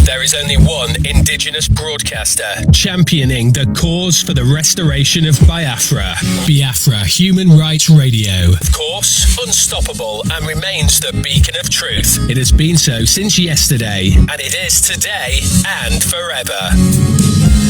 There is only one indigenous broadcaster championing the cause for the restoration of Biafra. Biafra Human Rights Radio. Of course, unstoppable and remains the beacon of truth. It has been so since yesterday, and it is today and forever.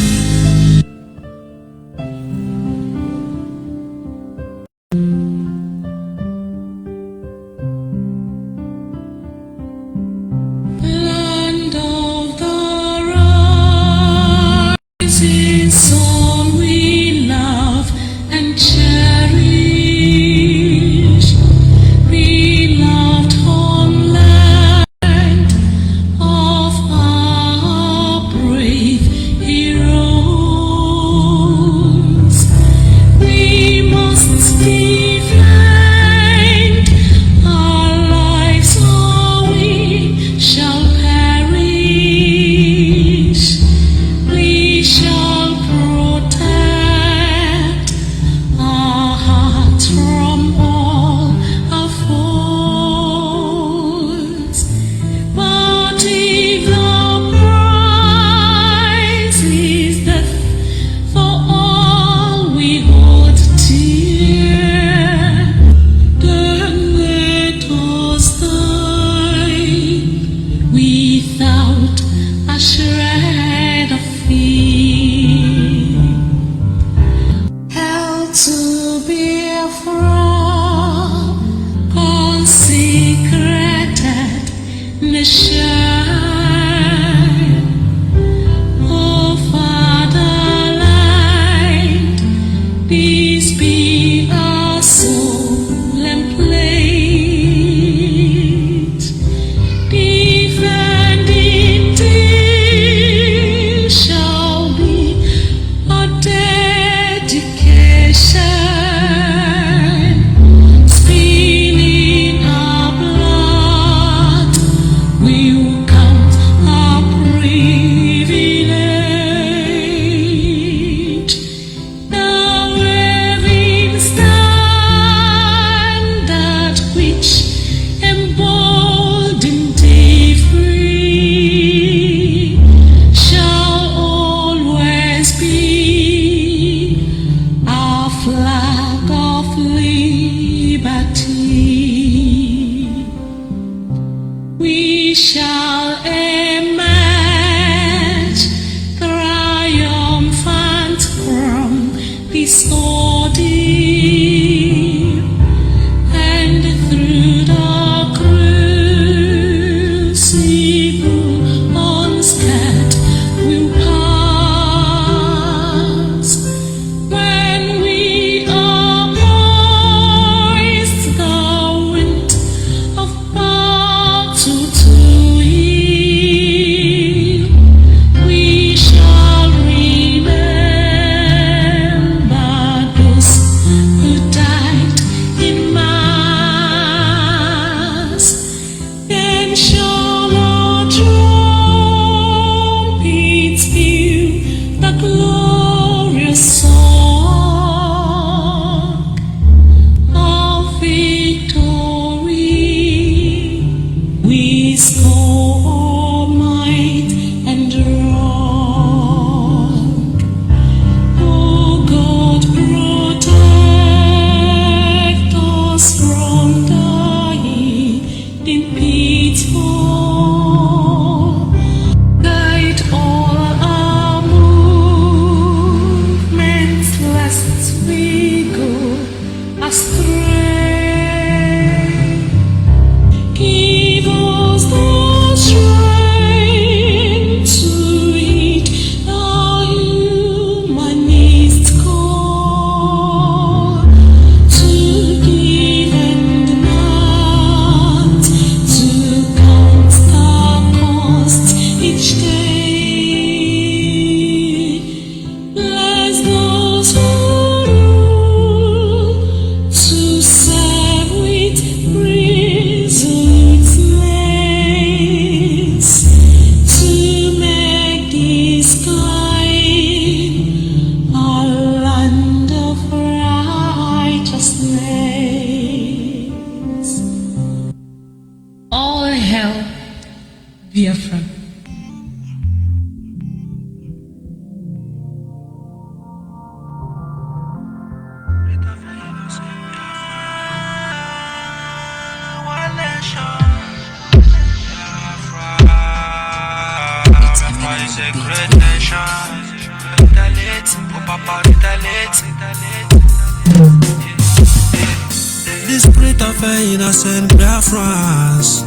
BIAFRA. The spirit of an innocent Biafrans,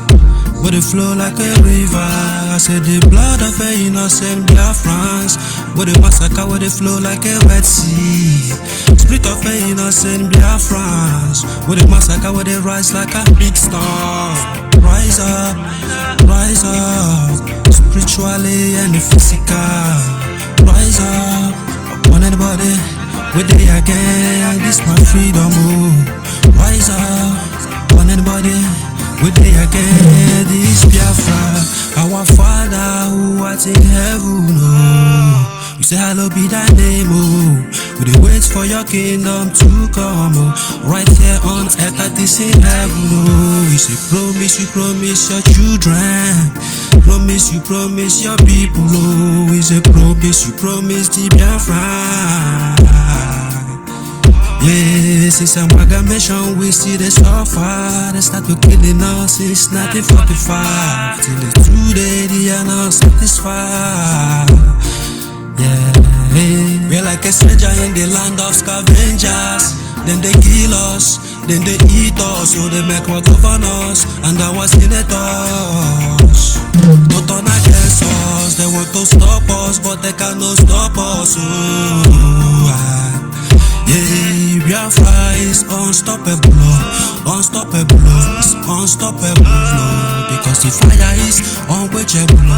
where they flow like a river. I said the blood of an innocent Biafrans, where they massacre, where they flow like a Red Sea. Spirit of an innocent Biafrans, where they massacre, where they rise like a big star. Rise up, spiritually and physical. Rise up, upon anybody, where they again, this my freedom, oh. Rise up, upon anybody, where they again, this Biafra. Our Father who art in heaven, oh. We say hallowed be thy name, oh. We dey wait for your kingdom to come, oh. Right here on earth that is in heaven, oh. We say promise, you promise your children. Promise, you promise your people, oh. We say promise, you promise the Biafra. Yes, it's amalgamation, we see the suffer. They start to killing us since 1945. Till the today, they are not satisfied. Yeah, we're like a stranger in the land of scavengers. Then they kill us, then they eat us. So they make war govern us and our senators. Don't turn against us, they want to stop us, but they cannot stop us. Yeah, Biafra is unstoppable, unstoppable, it's unstoppable. Because the fire is unquenchable,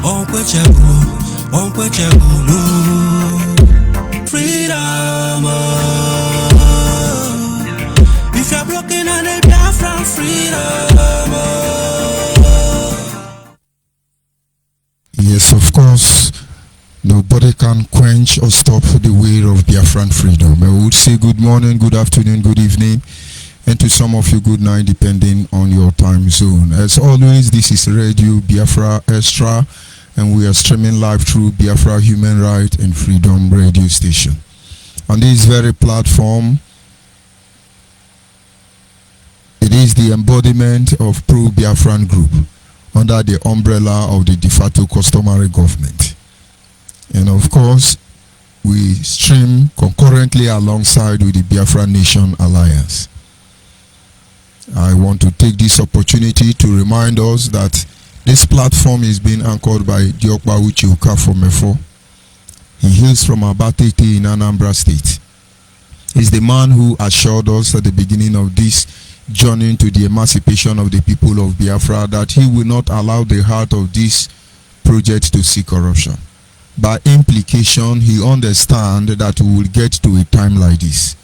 unquenchable, unquenchable. Freedom, if you're broken on a Biafra, freedom. Yes, of course. Nobody can quench or stop the way of Biafran freedom. I would say good morning, good afternoon, good evening, and to some of you good night depending on your time zone. As always, this is Radio Biafra Extra, and we are streaming live through Biafra Human Right and Freedom radio station. On this very platform, it is the embodiment of pro-Biafran group under the umbrella of the de facto customary government. And of course, we stream concurrently alongside with the Biafra Nation Alliance. I want to take this opportunity to remind us that this platform is being anchored by Diokpa Uchiuka from Mefo. He hails from Abatete in Anambra State. He's the man who assured us at the beginning of this journey to the emancipation of the people of Biafra that he will not allow the heart of this project to see corruption. By implication, he understands that we will get to a time like this.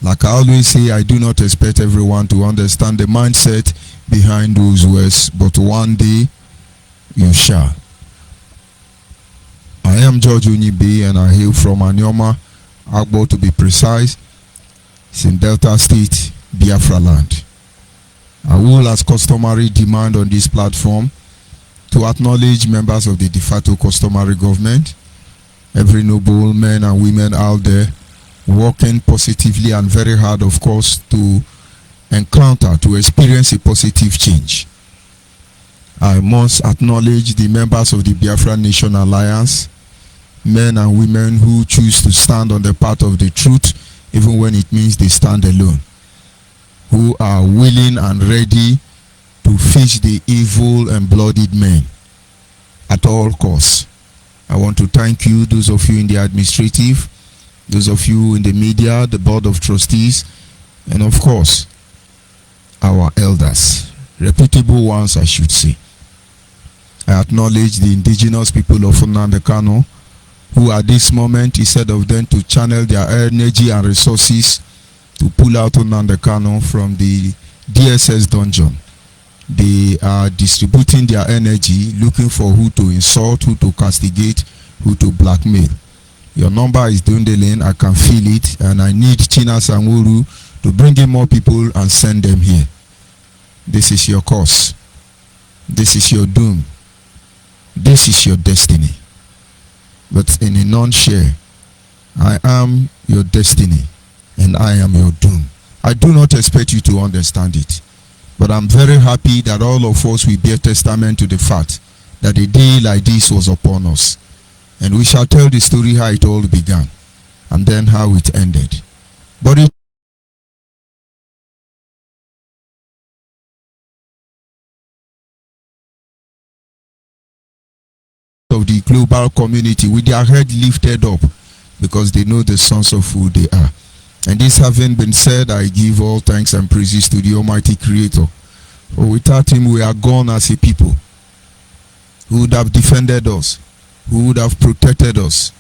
Like I always say, I do not expect everyone to understand the mindset behind those words, but one day you shall. I am George ONYIBE and I hail from Anyoma, Agbo to be precise. It's in Delta State, Biafra land. I will, as customary, demand on this platform to acknowledge members of the de facto customary government, every noble men and women out there working positively and very hard, of course, to experience a positive change. I must acknowledge the members of the Biafra Nation Alliance, men and women who choose to stand on the path of the truth, even when it means they stand alone, who are willing and ready to face the evil and bloodied men at all costs. I want to thank you, those of you in the administrative, those of you in the media, the board of trustees, and of course, our elders, reputable ones, I should say. I acknowledge the indigenous people of Nnamdi Kanu, who at this moment, instead of them to channel their energy and resources to pull out Nnamdi Kanu from the DSS dungeon, they are distributing their energy, looking for who to insult, who to castigate, who to blackmail. Your number is dwindling, I can feel it, and I need China Sanwuru to bring in more people and send them here. This is your cause. This is your doom. This is your destiny. But in a nutshell, I am your destiny and I am your doom. I do not expect you to understand it, but I'm very happy that all of us will bear testament to the fact that a day like this was upon us. And we shall tell the story how it all began and then how it ended. But it of the global community with their head lifted up because they know the sons of who they are. And this having been said, I give all thanks and praises to the Almighty Creator. For without him we are gone as a people. Who would have defended us, who would have protected us,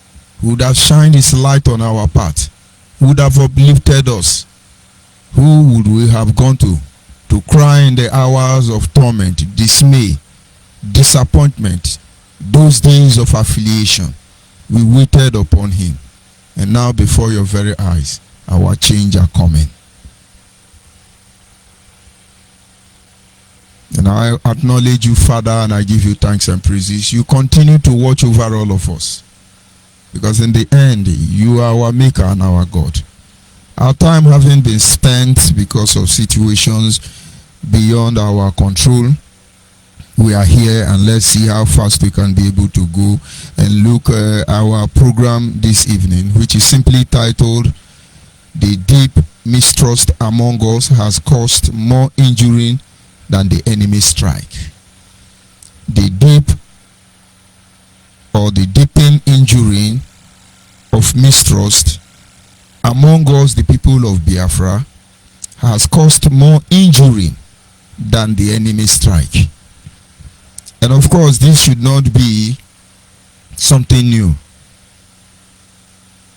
who would have shined his light on our path, who would have uplifted us. Who would we have gone to cry in the hours of torment, dismay, disappointment, those days of affiliation? We waited upon him, and now before your very eyes our change are coming. And I acknowledge you, Father, and I give you thanks and praises. You continue to watch over all of us, because in the end you are our maker and our God. Our time having been spent because of situations beyond our control, we are here, and let's see how fast we can be able to go and look at our program this evening, which is simply titled "The Deep Mistrust Among Us Has Caused More Injury Than the Enemy Strike." The deep or the deepened injury of mistrust among us, the people of Biafra, has caused more injury than the enemy strike. And of course, this should not be something new.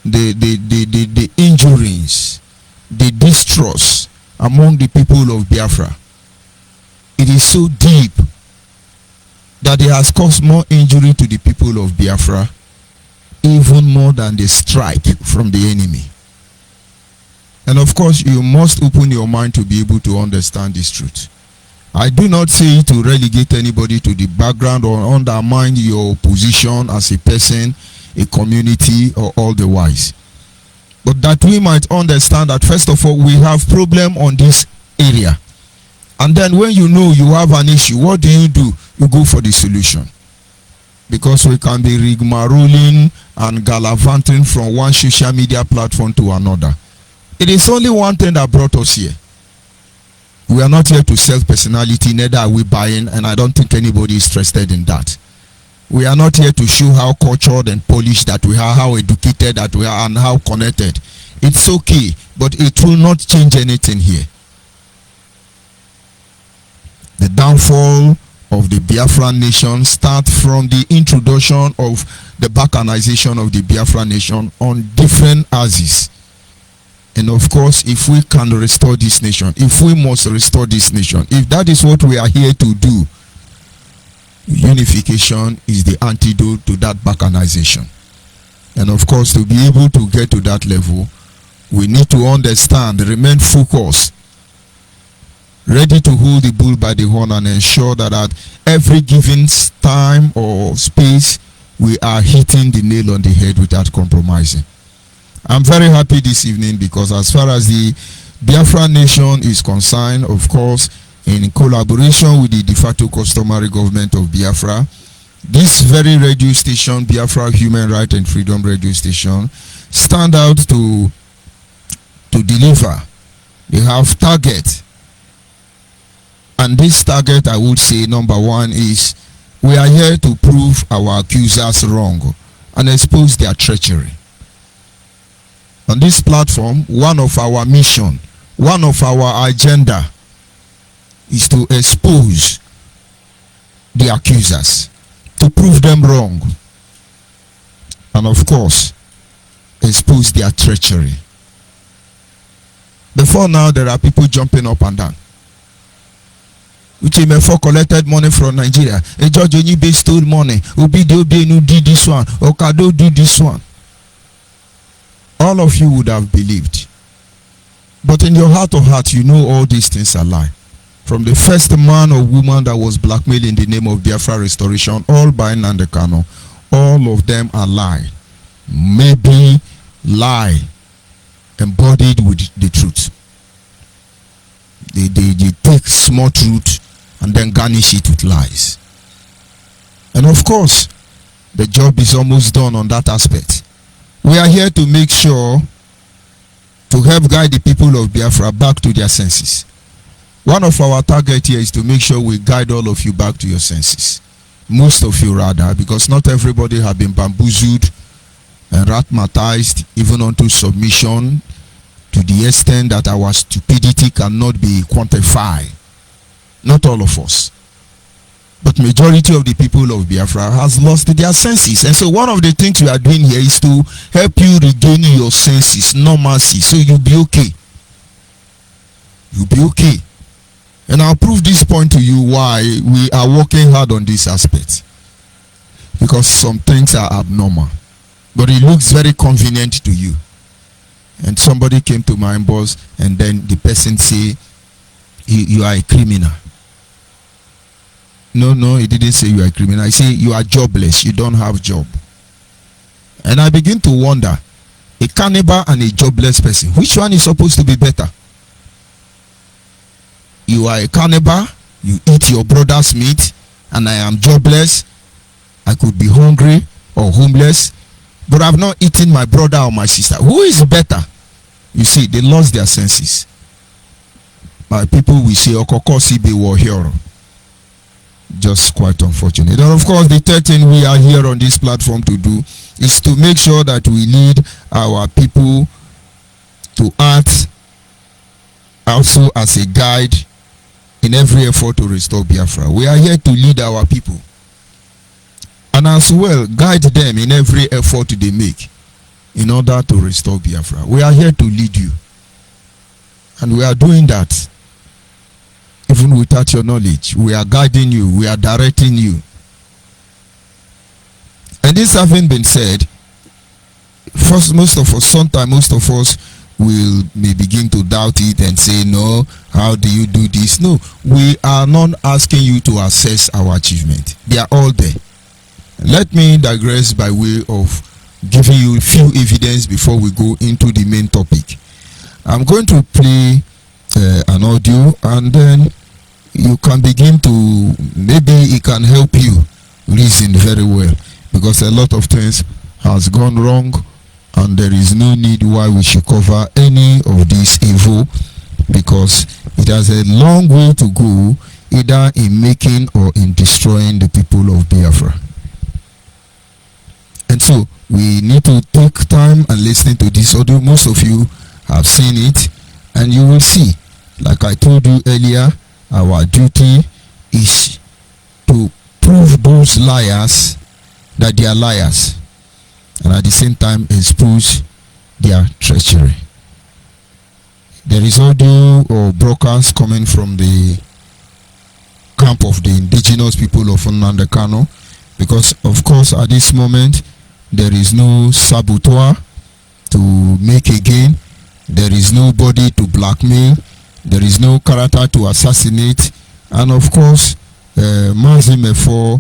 The injuries, the distrust among the people of Biafra, it is so deep that it has caused more injury to the people of Biafra, even more than the strike from the enemy. And of course, you must open your mind to be able to understand this truth. I do not say to relegate anybody to the background or undermine your position as a person, a community, or all the wise. But that we might understand that first of all, we have problem on this area. And then when you know you have an issue, what do? You go for the solution. Because we can be rigmaroling and gallivanting from one social media platform to another. It is only one thing that brought us here. We are not here to sell personality, neither are we buying, and I don't think anybody is interested in that. We are not here to show how cultured and polished that we are, how educated that we are, and how connected. It's okay, but it will not change anything here. The downfall of the Biafran nation starts from the introduction of the balkanization of the Biafran nation on different axes. And of course, if we can restore this nation, if we must restore this nation, if that is what we are here to do, unification is the antidote to that balkanization. And of course, to be able to get to that level, we need to understand, remain focused, ready to hold the bull by the horn and ensure that at every given time or space, we are hitting the nail on the head without compromising. I'm very happy this evening because as far as the Biafra nation is concerned, of course, in collaboration with the de facto customary government of Biafra, this very radio station, Biafra Human Right and Freedom Radio Station, stand out to deliver. They have target. And this target, I would say, number one is we are here to prove our accusers wrong and expose their treachery. On this platform, one of our mission, one of our agenda is to expose the accusers, to prove them wrong, and of course, expose their treachery. Before now, there are people jumping up and down. Uche collected money from Nigeria. A George ONYIBE stole money. Obi did this one. Okado did this one. All of you would have believed. But in your heart of hearts, you know all these things are lie. From the first man or woman that was blackmailed in the name of Biafra restoration, all by Nnamdi Kanu, all of them are lie. Maybe lie embodied with the truth. They take small truth and then garnish it with lies. And of course, The job is almost done on that aspect. We are here to make sure to help guide the people of Biafra back to their senses. One of our targets here is to make sure we guide all of you back to your senses. Most of you rather, because not everybody have been bamboozled and rheumatized even unto submission to the extent that our stupidity cannot be quantified. Not all of us. But majority of the people of Biafra has lost their senses. And so one of the things we are doing here is to help you regain your senses, normalcy, so you'll be okay. You'll be okay. And I'll prove this point to you why we are working hard on this aspect. Because some things are abnormal. But it looks very convenient to you. And somebody came to my boss and then the person say, you are a criminal. No, he didn't say you are a criminal. I say you are jobless. You don't have job. And I begin to wonder, a cannibal and a jobless person, which one is supposed to be better? You are a cannibal, you eat your brother's meat, and I am jobless. I could be hungry or homeless, but I've not eaten my brother or my sister. Who is better? You see, they lost their senses. My people will say, Okoko Sibe war hero. Just quite unfortunate. And of course, the third thing we are here on this platform to do is to make sure that we lead our people to act also as a guide in every effort to restore Biafra. We are here to lead our people and as well guide them in every effort they make in order to restore Biafra. We are here to lead you, and we are doing that. Even without your knowledge, we are guiding you, we are directing you. And this having been said, first, most of us may begin to doubt it and say, no, how do you do this? No, we are not asking you to assess our achievement. They are all there. Let me digress by way of giving you a few evidence before we go into the main topic. I'm going to play an audio, and then you can begin to, maybe it can help you reason very well, because a lot of things has gone wrong and there is no need why we should cover any of this evil, because it has a long way to go either in making or in destroying the people of Biafra. And so we need to take time and listen to this audio. Most of you have seen it, and you will see, like I told you earlier, our duty is to prove those liars that they are liars, and at the same time expose their treachery. There is audio or broadcast coming from the camp of the indigenous people of Nnamdi Kanu, because of course at this moment there is no saboteur to make again, there is nobody to blackmail, there is no character to assassinate, and of course Mazimefo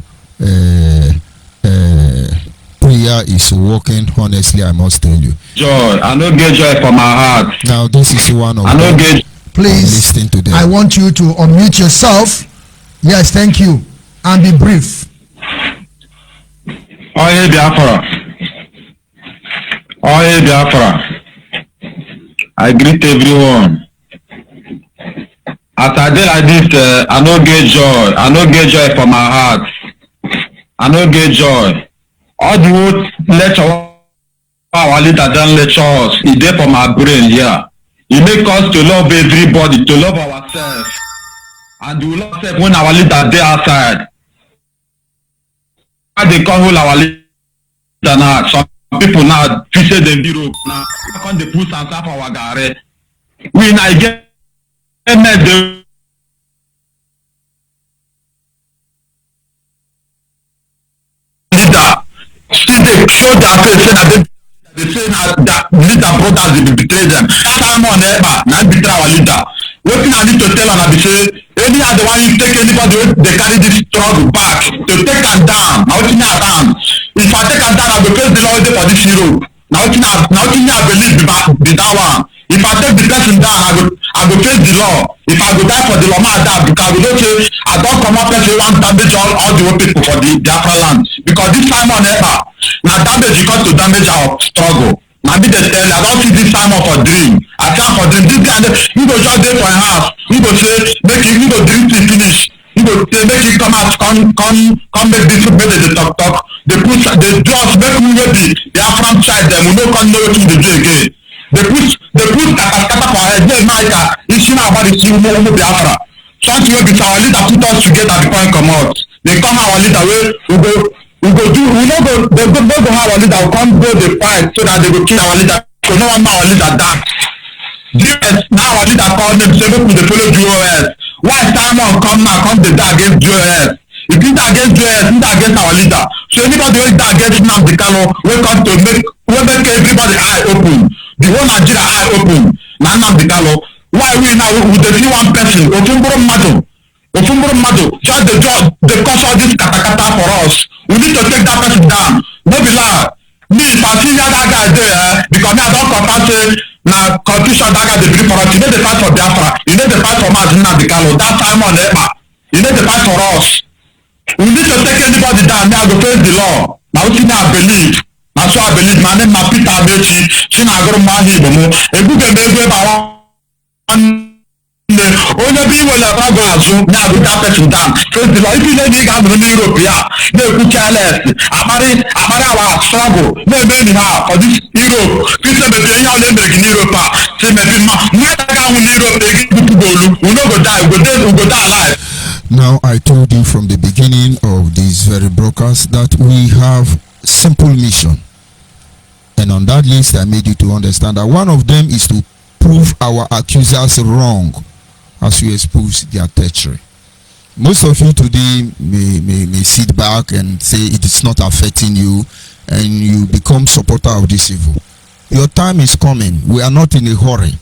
prayer is working, honestly, I must tell you. Joy, I don't get joy from my heart. Now this is one of I don't get. Please, listening to them. I want you to unmute yourself. Yes, thank you. And be brief. ONYIBE BIAFRA. ONYIBE BIAFRA. I greet everyone. As I did like this, I don't get joy. I don't get joy from my heart. I don't get joy. All the whole lecture our leader done lecture us, it's there for my brain here. It make us to love everybody, to love ourselves. And we love ourselves when our leader there outside. Why they can't hold our leader now? Some people now visit the bureau now. How come they put some stuff for our gare? We now get the leader. See they show their face and they say that leader brothers will betray them. That time on now betray our leader. What thing I need to tell and I be say, any other one you take anybody they carry this struggle back to take them down. Now what you have down. If I take them down, I will face the law for this hero. Now what you have believe be that one. If I take the person down, I will face the law. If I go die for the law, I die because we don't say I don't come up and say one damage all the whole people for the Biafra land. Because this Simon Ekpa, now damage you got to damage our struggle. Now be the tell, I don't see this Simon for dream. I can't for dream. This guy, you go just there for a house. You go say, make it, you go dream to finish. You go say, make it come out, come make this better the talk. They do us, make we ready. They are from side them, we no come know what to do again. They put kata for head. Hey, Micah, it's not about the team, Biafra. Something will be our leader put us together before he come out. They come our leader way, we no go have our leader, we come go the fight so that they go kill our leader. So no one know our leader die. DS, now our leader call them, say we dey follow DOS. Why Simon come now, come the die against DOS? If you die against DOS, you die against our leader. So anybody who die against Nnamdi Kanu, we come to make everybody eye open. The whole Nigeria eye open. Now Nnamdi Kanu. Why we now we dey see one person, Ofumboro Mado, just they cause all this katakata for us. We need to take that person down. No be lie. Me, if I see that guy there, because me I don't confess say na constitution that guy dey bring for us. You know the fight for Biafra. You know the fight for Nnamdi Kanu. That Simon Ekpa. You know the fight for us. We need to take anybody down. Me I go face the law. Now see me I believe. That's why I believe. My name na Peter Abechi. She na agro ONYIBE mo. Ebuge me ebe ba onye bi wele rago azụ na abụ that person down. Face the law. If you know the guy in Europe ya, na-ekwu careless. Akpari our struggle. Na-eme anyhow for this Europe. Christian baby ihe ole mere gị n'Europe a. Say maybe mmadụ ga-ahụ n'Europe egi puku bolu. We no go die. We go die alive. Now, I told you from the beginning of this very broadcast that we have simple mission. And on that list, I made you to understand that one of them is to prove our accusers wrong as we expose their treachery. Most of you today may sit back and say it is not affecting you and you become supporter of this evil. Your time is coming. We are not in a hurry.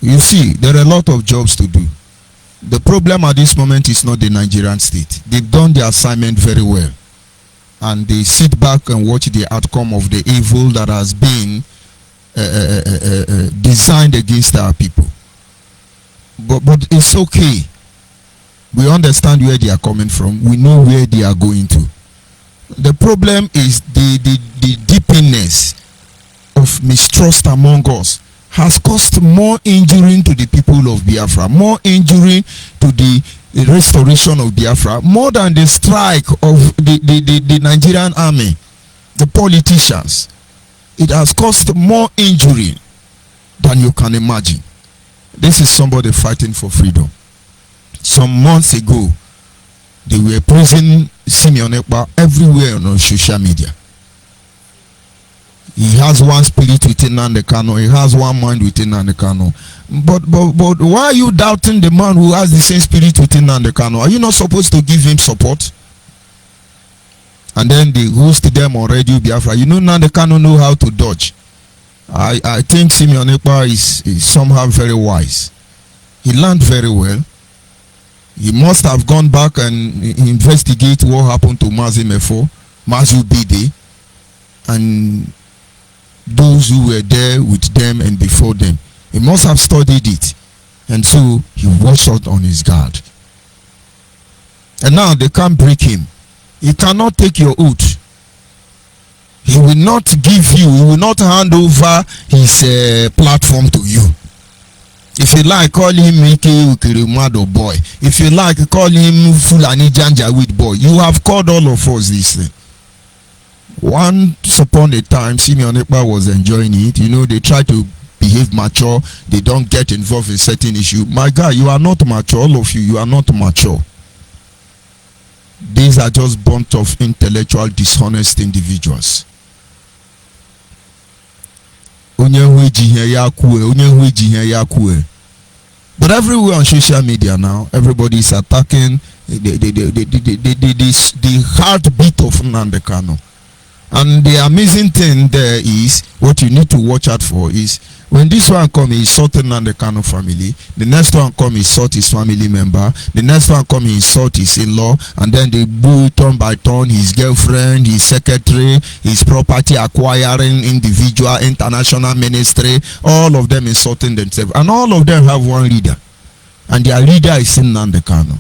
You see, there are a lot of jobs to do. The problem at this moment is not the Nigerian state. They've done their assignment very well. And they sit back and watch the outcome of the evil that has been designed against our people. But it's okay. We understand where they are coming from. We know where they are going to. The problem is the deepness of mistrust among us has caused more injury to the people of Biafra, more injury to the restoration of Biafra, more than the strike of the Nigerian army, the politicians. It has caused more injury than you can imagine. This is somebody fighting for freedom. Some months ago, they were praising Simeon Ekpa everywhere on social media. He has one spirit within Nnamdi Kanu. He has one mind within Nnamdi Kanu. But why are you doubting the man who has the same spirit within Nnamdi Kanu? Are you not supposed to give him support? And then they host them on Radio Biafra. You know Nnamdi Kanu know how to dodge. I think Simeon Ekpa is somehow very wise. He learned very well. He must have gone back and investigate what happened to Mazi Mefo, Mazi Bide, and those who were there with them and before them. He must have studied it, and so he was out on his guard. And now they can't break him. He cannot take your oath. He will not give you, he will not hand over his platform to you. If you like, call him Mike Ukirimado boy. If you like, call him Fulani Janjaweed boy. You have called all of us this thing. Once upon a time, Simeon Ekpa was enjoying it. You know, they try to behave mature. They don't get involved in certain issue. My guy, you are not mature. All of you, you are not mature. These are just bunch of intellectual, dishonest individuals. But everywhere on social media now, everybody is attacking the heartbeat of Nnamdi Kanu. And the amazing thing there is, what you need to watch out for is, when this one come, he insult Nnamdi Kanu family. The next one come, he insult his family member. The next one come, he insult his in-law. And then they bully turn by turn, his girlfriend, his secretary, his property acquiring individual, international ministry. All of them insulting themselves. And all of them have one leader. And their leader is Nnamdi Kanu.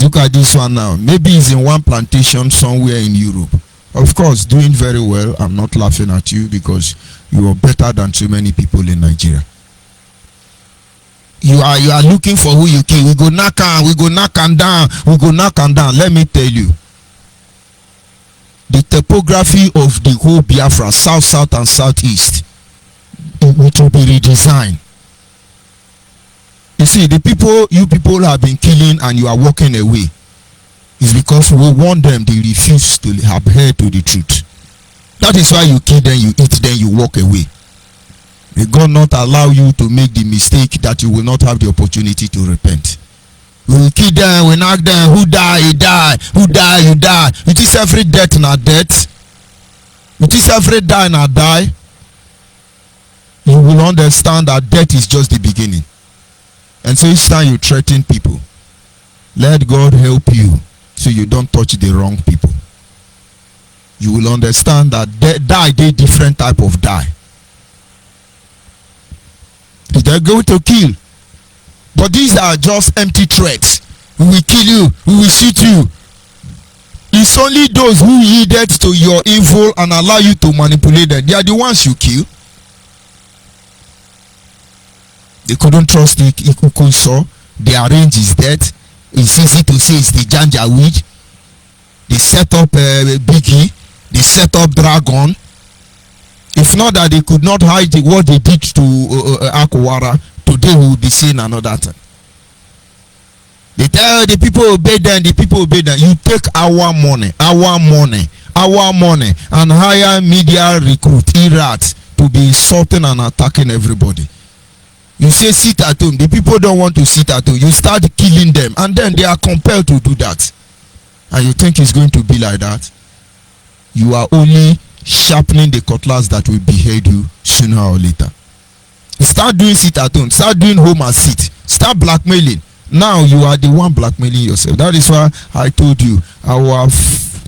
Look at this one now. Maybe he's in one plantation somewhere in Europe. Of course, doing very well. I'm not laughing at you because you are better than so many people in Nigeria. You are looking for who you kill. We go knock down. We go knock down. Let me tell you. The topography of the whole Biafra, south, and southeast, it will be redesigned. You see, you people have been killing and you are walking away. It's because we want them, they refuse to adhere to the truth. That is why you kill them, you eat them, you walk away. May God not allow you to make the mistake that you will not have the opportunity to repent. We will kill them, we knock them, who die, he die, who die, you die. It is every death in our death. It is every die in our die. You will understand that death is just the beginning. And so each time you threaten people, let God help you so you don't touch the wrong people. You will understand that die, they different type of die. They're going to kill. But these are just empty threats. We will kill you, we will shoot you. It's only those who yielded to your evil and allow you to manipulate them. They are the ones you kill. They couldn't trust the Ikukunso. Their range is dead. It's easy to say it's the Janjaweed. They set up Biggie. They set up Dragon. If not that they could not hide what they did to Akwara, today we will be seeing another thing. They tell the people obey them, the people obey them. You take our money, and hire media recruit, Irats, to be insulting and attacking everybody. You say sit at home. The people don't want to sit at home. You start killing them, and then they are compelled to do that. And you think it's going to be like that? You are only sharpening the cutlass that will behead you sooner or later. Start doing sit at home. Start doing home and sit. Start blackmailing. Now you are the one blackmailing yourself. That is why I told you our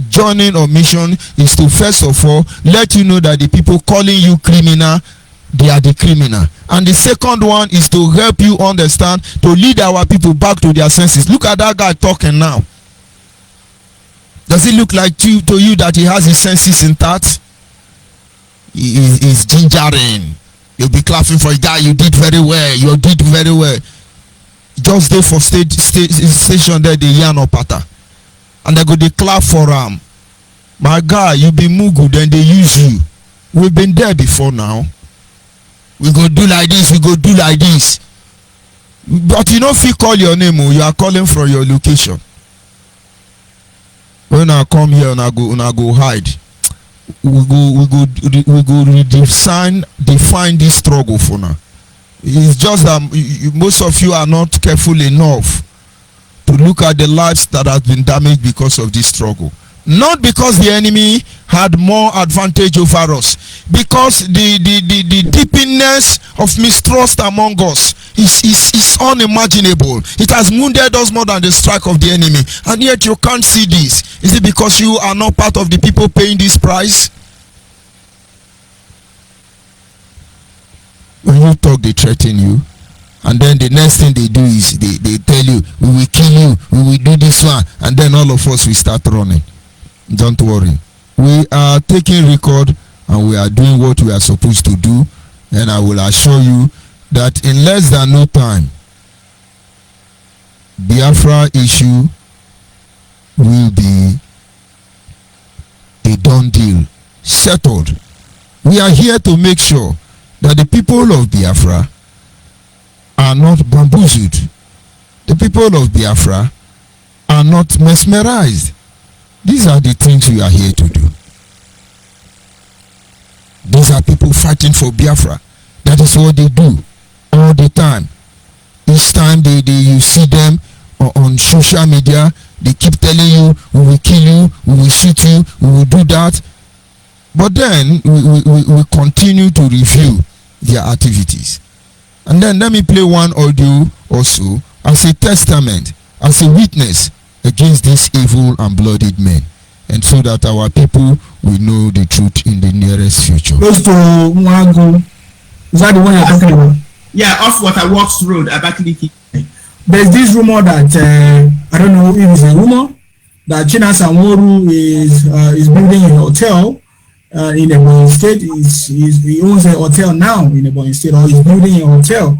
journey or mission is to first of all let you know that the people calling you criminal, they are the criminal. And the second one is to help you understand, to lead our people back to their senses. Look at that guy talking now. Does it look like to you that he has his senses intact? He's gingering. You'll be clapping for a guy. You did very well. You did very well. Just there for station there, the Yano Pata. And they go they clap for him. My guy, you be mugu, then they use you. We've been there before now. We go do like this, we go do like this. But you don't feel call your name, you are calling for your location. When I come here and I go hide, we go define this struggle for now. It's just that most of you are not careful enough to look at the lives that have been damaged because of this struggle. Not because the enemy had more advantage over us, because the deepness of mistrust among us is unimaginable. It has wounded us more than the strike of the enemy, and yet you can't see this. Is it because you are not part of the people paying this price? When you talk, they threaten you, and then the next thing they do is they tell you, we will kill you, we will do this one, and then all of us will start running. Don't worry, we are taking record and we are doing what we are supposed to do, and I will assure you that in less than no time, Biafra issue will be a done deal, settled. We are here to make sure that the people of Biafra are not bamboozled. The people of Biafra are not mesmerized. These are the things we are here to do. These are people fighting for Biafra. That is what they do all the time. Each time you see them on social media, they keep telling you, we will kill you, we will shoot you, we will do that. But then we continue to review their activities. And then let me play one audio also as a testament, as a witness against these evil and bloodied men, and so that our people will know the truth in the nearest future. Close to Mwago. Is that the one you're talking about? Yeah, off Waterworks Road, Abakaliki. there's this rumor that I don't know if it's a rumor that China Sanworu is building a hotel in Ebonyi State. He owns a hotel now in Ebonyi State, or he's building a hotel.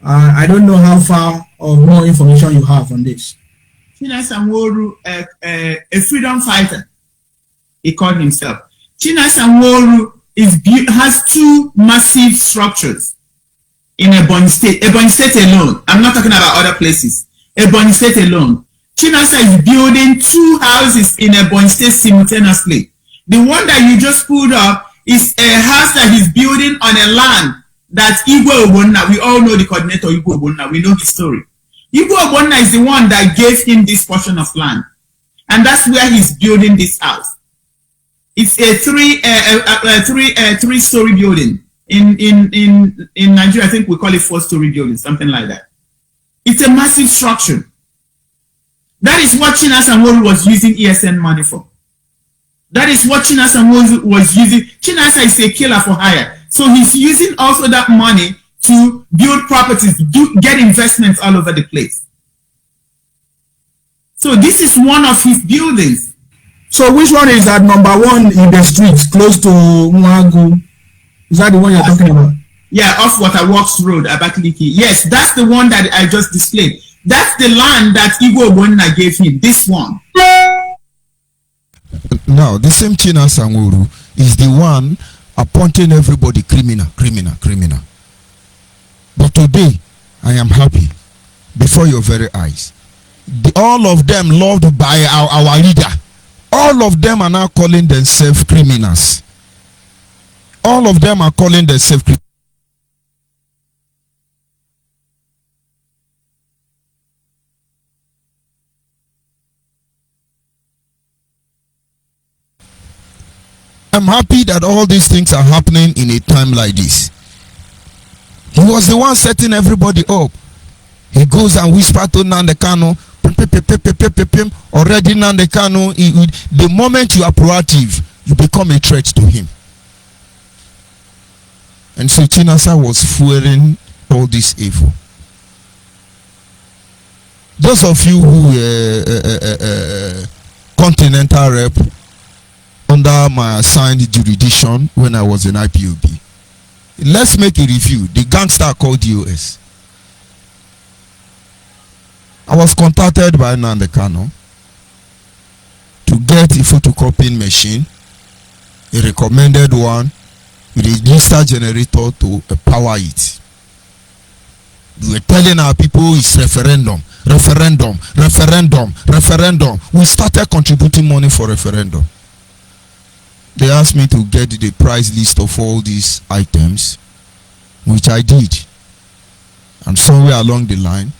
I don't know how far or more information you have on this. China Sanworu, a freedom fighter, he called himself. China Sanworu has two massive structures in Ebonyi State. Ebonyi State alone. I'm not talking about other places. Ebonyi State alone. Chinasa is building two houses in Ebonyi State simultaneously. The one that you just pulled up is a house that he's building on a land that Igwe Ogbonna, we all know the coordinator Igwe Ogbonna, we know his story. Igwe Ogbonna is the one that gave him this portion of land. And that's where he's building this house. It's a three-story building. In Nigeria, I think we call it 4-story building, something like that. It's a massive structure. That is what Chinasa Sanworu was using ESN money for. That is what Chinasa Sanworu was using. Chinasa is a killer for hire. So he's using also that money to build properties, get investments all over the place. So this is one of his buildings. So which one is that number one in the streets close to Mwagu? Is that the one you're talking about? Yeah, off Waterworks Road, Abakaliki. Yes, that's the one that I just displayed. That's the land that Igwe Ogbonna gave him, this one. Now, the same Chinasa Sanworu is the one appointing everybody criminal. But today, I am happy before your very eyes. All of them loved by our leader. All of them are now calling themselves criminals. All of them are calling themselves criminals. I'm happy that all these things are happening in a time like this. He was the one setting everybody up. He goes and whispers to Nnamdi Kanu, already Nnamdi Kanu, the moment you are proactive, you become a threat to him. And so Chinasa was fueling all this evil. Those of you who continental rep under my assigned jurisdiction when I was in IPOB, let's make a review. The gangster called DOS. I was contacted by Nnamdi Kanu to get a photocopying machine, a recommended one, with a register generator to power it. We were telling our people it's referendum. We started contributing money for referendum. They asked me to get the price list of all these items, which I did. And somewhere along the line,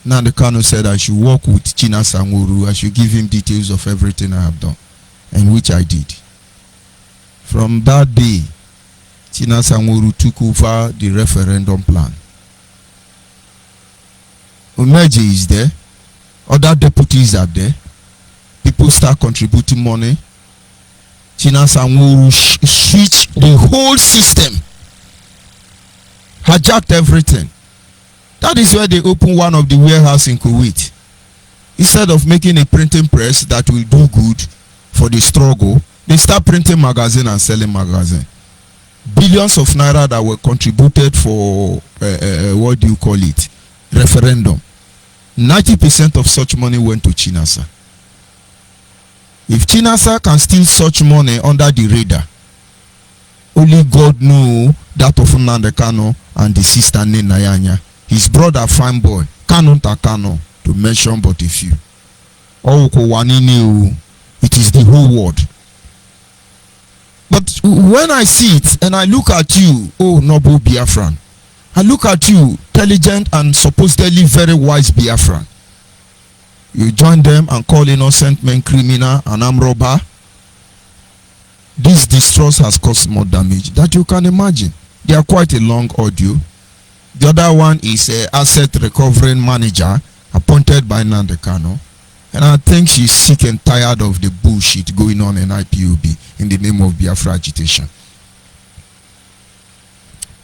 Nnamdi Kanu said I should work with Chinasa Sanworu. I should give him details of everything I have done, and which I did. From that day, Chinasa Sanworu took over the referendum plan. Umeji is there. Other deputies are there. People start contributing money. Chinasa Sanworu switched the whole system. Hijacked everything. That is where they opened one of the warehouses in Kuwait. Instead of making a printing press that will do good for the struggle, they start printing magazine and selling magazine. Billions of naira that were contributed for what do you call it? Referendum. 90% of such money went to Chinasa. If Chinasa can steal such money under the radar, only God knows that of Nnamdi Kanu and the sister named Nayanya. His brother, fine boy, Kanu Takano, to mention but a few. It is the whole world. But when I see it and I look at you, oh noble Biafran, I look at you, intelligent and supposedly very wise Biafran. You join them and call innocent men criminal and armed robber. This distrust has caused more damage that you can imagine. They are quite a long audio. The other one is an asset recovering manager appointed by Nnamdi Kanu. And I think she's sick and tired of the bullshit going on in IPOB in the name of Biafra agitation.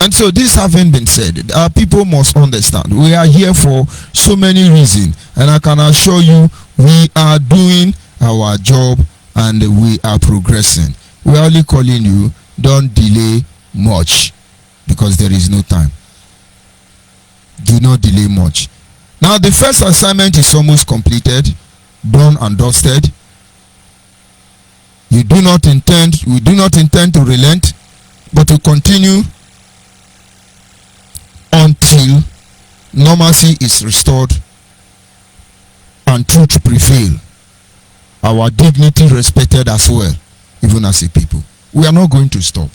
And so this having been said, our people must understand we are here for so many reasons, and I can assure you we are doing our job and we are progressing. We are only calling you, don't delay much, because there is no time. Do not delay much. Now the first assignment is almost completed, done and dusted. We do not intend to relent, but to continue until normalcy is restored and truth prevail. Our dignity respected as well, even as a people. We are not going to stop.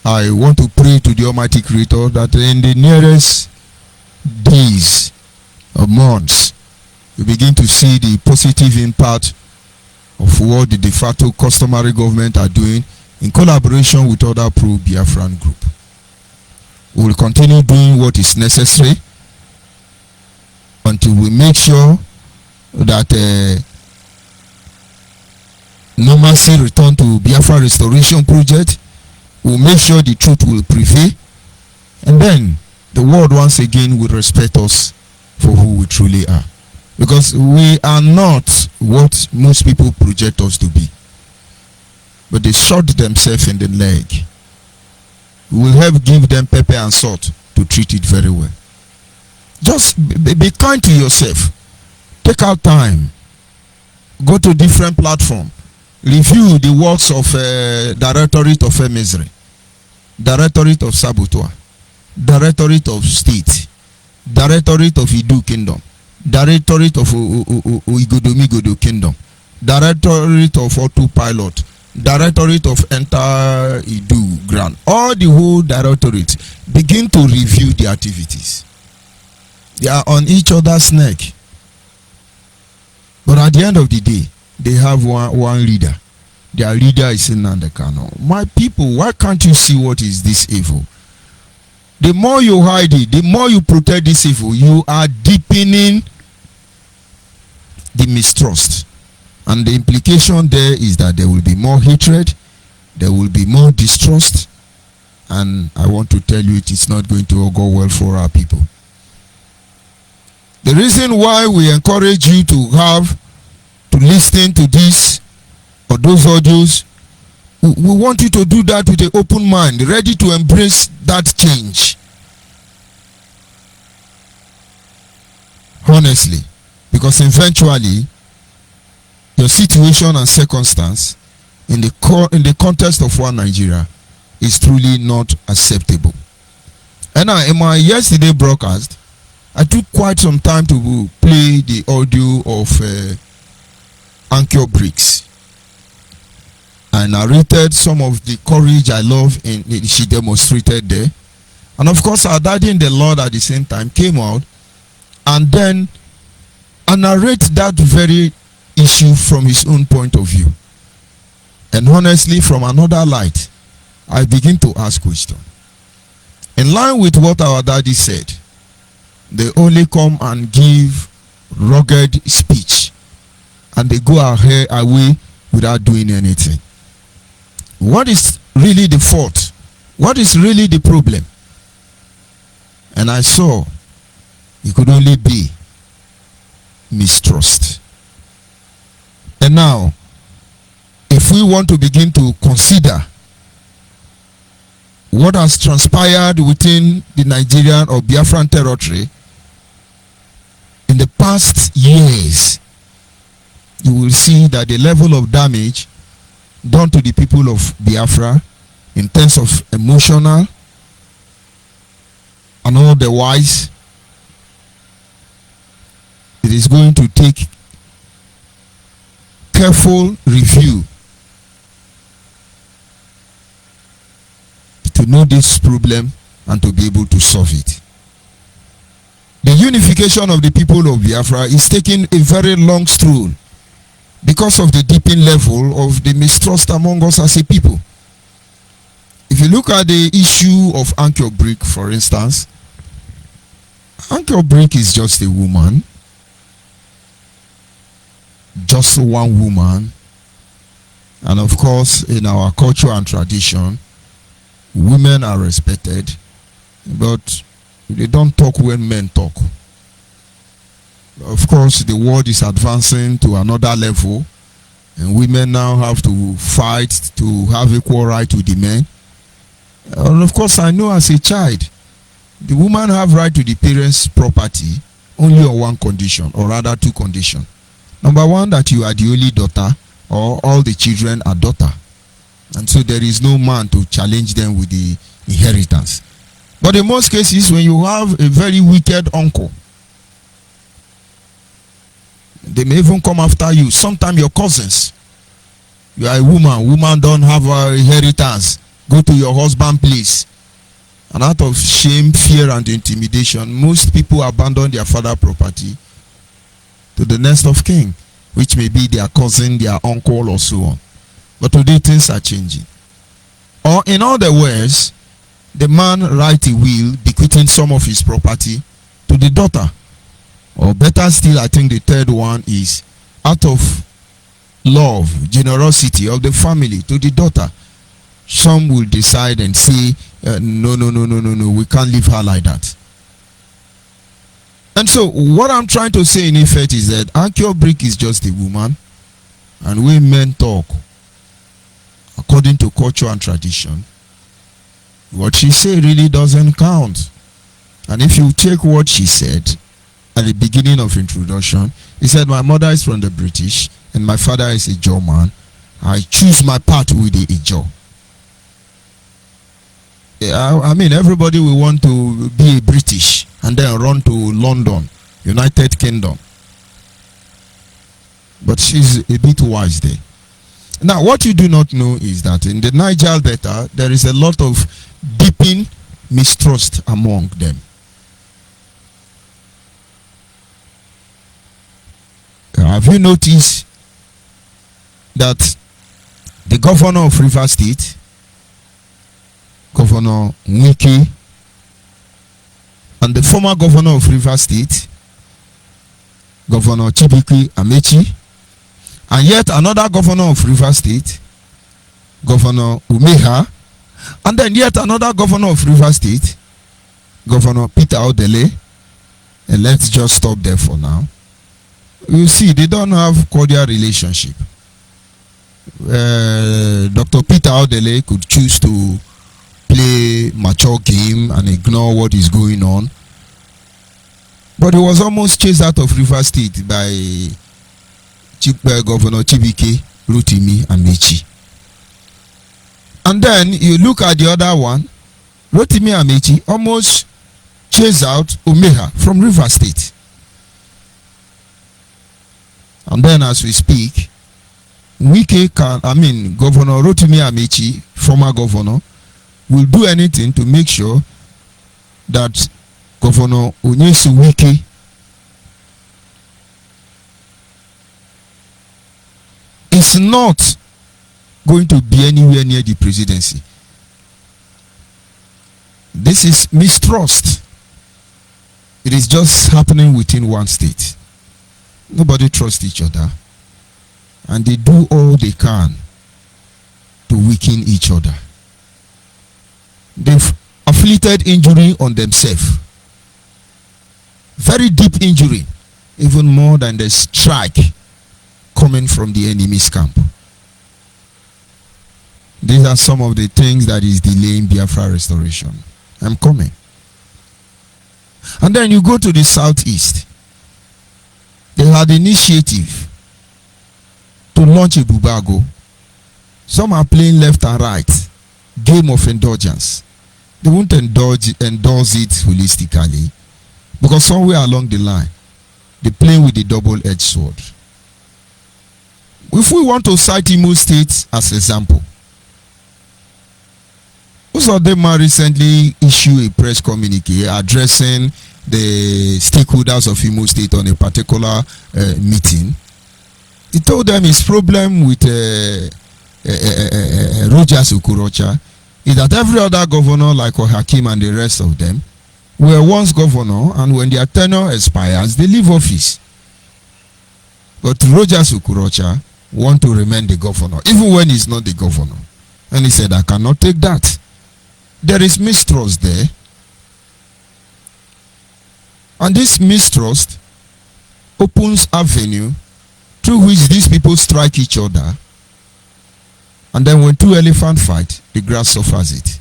I want to pray to the Almighty Creator that in the nearest days or months, we begin to see the positive impact of what the de facto customary government are doing in collaboration with other pro-Biafran group. We will continue doing what is necessary until we make sure that normalcy return to Biafra restoration project. We'll make sure the truth will prevail, and then the world once again will respect us for who we truly are, because we are not what most people project us to be, but they shot themselves in the leg. We will help give them pepper and salt to treat it very well. Just be kind to yourself. Take out time. Go to different platforms. Review the works of Directorate of Emissary, Directorate of Saboteur, Directorate of State, Directorate of Idu Kingdom, Directorate of Igodomigodo Kingdom, Directorate of Autopilot, Directorate of Enter Idu Grant. All the whole directorate begin to review the activities. They are on each other's neck. But at the end of the day, they have one leader. Their leader is Nnamdi Kanu. My people, why can't you see what is this evil? The more you hide it, the more you protect this evil, you are deepening the mistrust. And the implication there is that there will be more hatred, there will be more distrust, and I want to tell you it is not going to go well for our people. The reason why we encourage you to listen to this or those audios, we want you to do that with an open mind, ready to embrace that change. Honestly, because eventually your situation and circumstance in the context of one Nigeria is truly not acceptable. And in my yesterday broadcast, I took quite some time to play the audio of Anchor Briggs. I narrated some of the courage I love she demonstrated there. And of course, our daddy in the Lord at the same time came out and then narrate that very issue from his own point of view. And honestly, from another light, I begin to ask questions. In line with what our daddy said, they only come and give rugged speech and they go away without doing anything. What is really the fault? What is really the problem? And I saw it could only be mistrust. And now, if we want to begin to consider what has transpired within the Nigerian or Biafran territory in the past years, you will see that the level of damage done to the people of Biafra in terms of emotional and otherwise, it is going to take careful review to know this problem and to be able to solve it. The unification of the people of Biafra is taking a very long stroll because of the deepening level of the mistrust among us as a people. If you look at the issue of Anchor Brick, for instance, Anchor Brick is just a woman, just one woman, and of course in our culture and tradition, women are respected, but they don't talk when men talk. Of course, the world is advancing to another level, and women now have to fight to have equal right with the men. And of course, I know as a child, the woman have right to the parents' property only on one condition, or rather two conditions. Number one, that you are the only daughter, or all the children are daughter, and so there is no man to challenge them with the inheritance. But in most cases, when you have a very wicked uncle, they may even come after you. Sometimes your cousins. You are a woman don't have an inheritance. Go to your husband's place. And out of shame, fear, and intimidation, most people abandon their father's property to the nest of kin, which may be their cousin, their uncle, or so on. But today things are changing. Or in other words, the man write a will bequeathing some of his property to the daughter. Or better still, I think the third one is out of love, generosity of the family to the daughter. Some will decide and say, no, we can't leave her like that. And so what I'm trying to say in effect is that Anchor Brick is just a woman, and we men talk according to culture and tradition. What she said really doesn't count. And if you take what she said at the beginning of introduction, he said, my mother is from the British and my father is a German. I choose my path with the Ijaw. I mean, everybody will want to be British and then run to London, United Kingdom. But she's a bit wise there. Now, what you do not know is that in the Niger Delta, there is a lot of deepening mistrust among them. Have you noticed that the governor of Rivers State, Governor ONYIBE, and the former governor of Rivers State, Governor Chibiki Amechi, and yet another governor of Rivers State, Governor Umeha, and then yet another governor of Rivers State, Governor Peter Odele, and let's just stop there for now. You see, they don't have cordial relationship. Dr. Peter Odele could choose to play mature game and ignore what is going on, but he was almost chased out of Rivers State by Governor Chibike Rotimi Amechi. And then you look at the other one, Rotimi Amechi almost chased out Umeha from Rivers State. And then as we speak, Governor Rotimi Amechi, former governor, will do anything to make sure that Governor Onyesu Wike is not going to be anywhere near the presidency. This is mistrust. It is just happening within one state. Nobody trusts each other, and they do all they can to weaken each other. They've afflicted injury on themselves. Very deep injury, even more than the strike coming from the enemy's camp. These are some of the things that is delaying Biafra restoration. I'm coming. And then you go to the southeast. They had initiative to launch a Bubago. Some are playing left and right. Game of indulgence. They won't endorse it holistically, because somewhere along the line, they play with the double-edged sword. If we want to cite Imo State as example, Uzodinma recently issued a press communique addressing the stakeholders of Imo State on a particular meeting. He told them his problem with Rogers Okorocha is that every other governor like Hakim and the rest of them were once governor, and when their tenure expires, they leave office. But Rogers Okorocha want to remain the governor, even when he's not the governor. And he said, I cannot take that. there is mistrust there. And this mistrust opens avenue through which these people strike each other. And then when two elephants fight, the grass suffers it.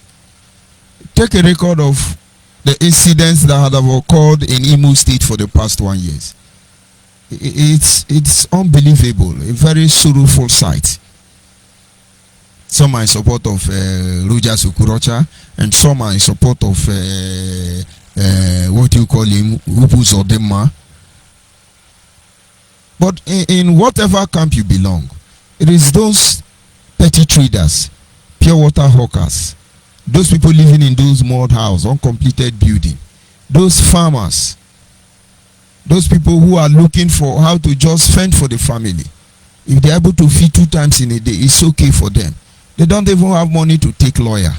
Take a record of the incidents that have occurred in Imo State for the past 1 year. It's unbelievable, a very sorrowful sight. Some are in support of Rojas Okurocha, and some are in support of what you call him, Upus Odema. But in whatever camp you belong, it is those petty traders, pure water hawkers, those people living in those mud houses, uncompleted building, those farmers, those people who are looking for how to just fend for the family. If they're able to feed 2 times in a day, it's okay for them. They don't even have money to take lawyer.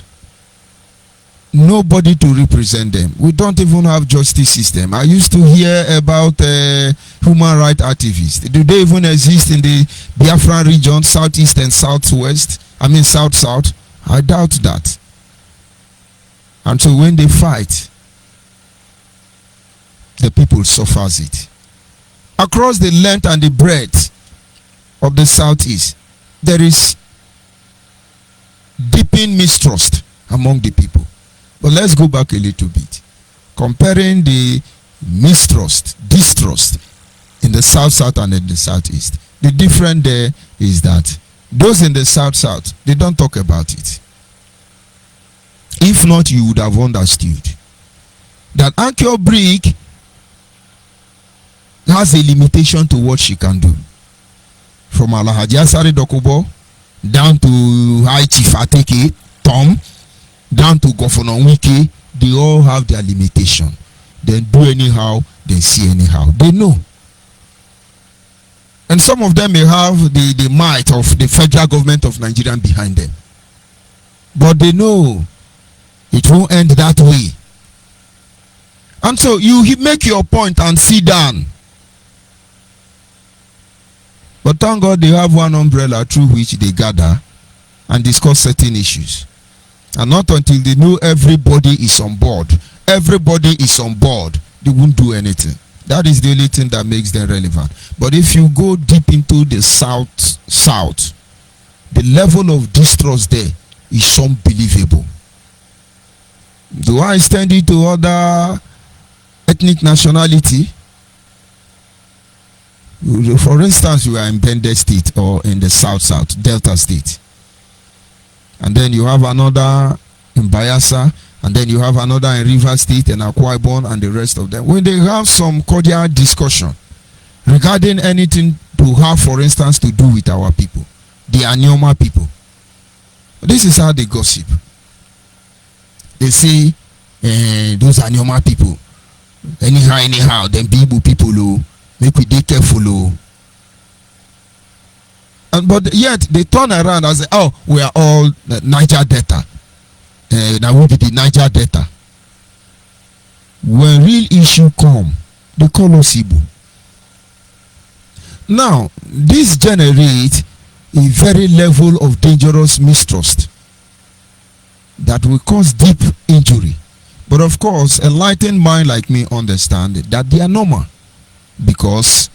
Nobody to represent them. We don't even have justice system. I used to hear about human rights activists. Do they even exist in the Biafra region, southeast and southwest? I mean south-south? I doubt that. And so when they fight, the people suffers it. Across the length and the breadth of the southeast, there is deepening mistrust among the people. But let's go back a little bit. Comparing the mistrust, distrust in the south-south and in the southeast. The difference there is that those in the south-south, they don't talk about it. If not, you would have understood that Anchor Brick has a limitation to what she can do. From Alhaji Asari Dokubo down to High Chief Ateke, Tom, down to Governor Wike, they all have their limitation. They do anyhow, they see anyhow. They know. And some of them may have the might of the federal government of Nigeria behind them. But they know it won't end that way. And so you make your point and sit down. But thank God they have one umbrella through which they gather and discuss certain issues. And not until they know everybody is on board. Everybody is on board. They won't do anything. That is the only thing that makes them relevant. But if you go deep into the south, the level of distrust there is unbelievable. Do I extend it to other ethnic nationality? For instance, you are in Bende State or in the south, Delta State. And then you have another in Bayelsa, and then you have another in River State and Akwa Ibom and the rest of them. When they have some cordial discussion regarding anything to have, for instance, to do with our people, the Anyoma people, this is how they gossip. They say, those Anyoma people, anyhow, them Bibu people, make we be careful. But yet they turn around and say, oh, we are all Niger Delta. Now we be the Niger Delta. When real issue come, they call us Igbo. Now, this generates a very level of dangerous mistrust that will cause deep injury. But of course, a enlightened mind like me understand that they are normal. Because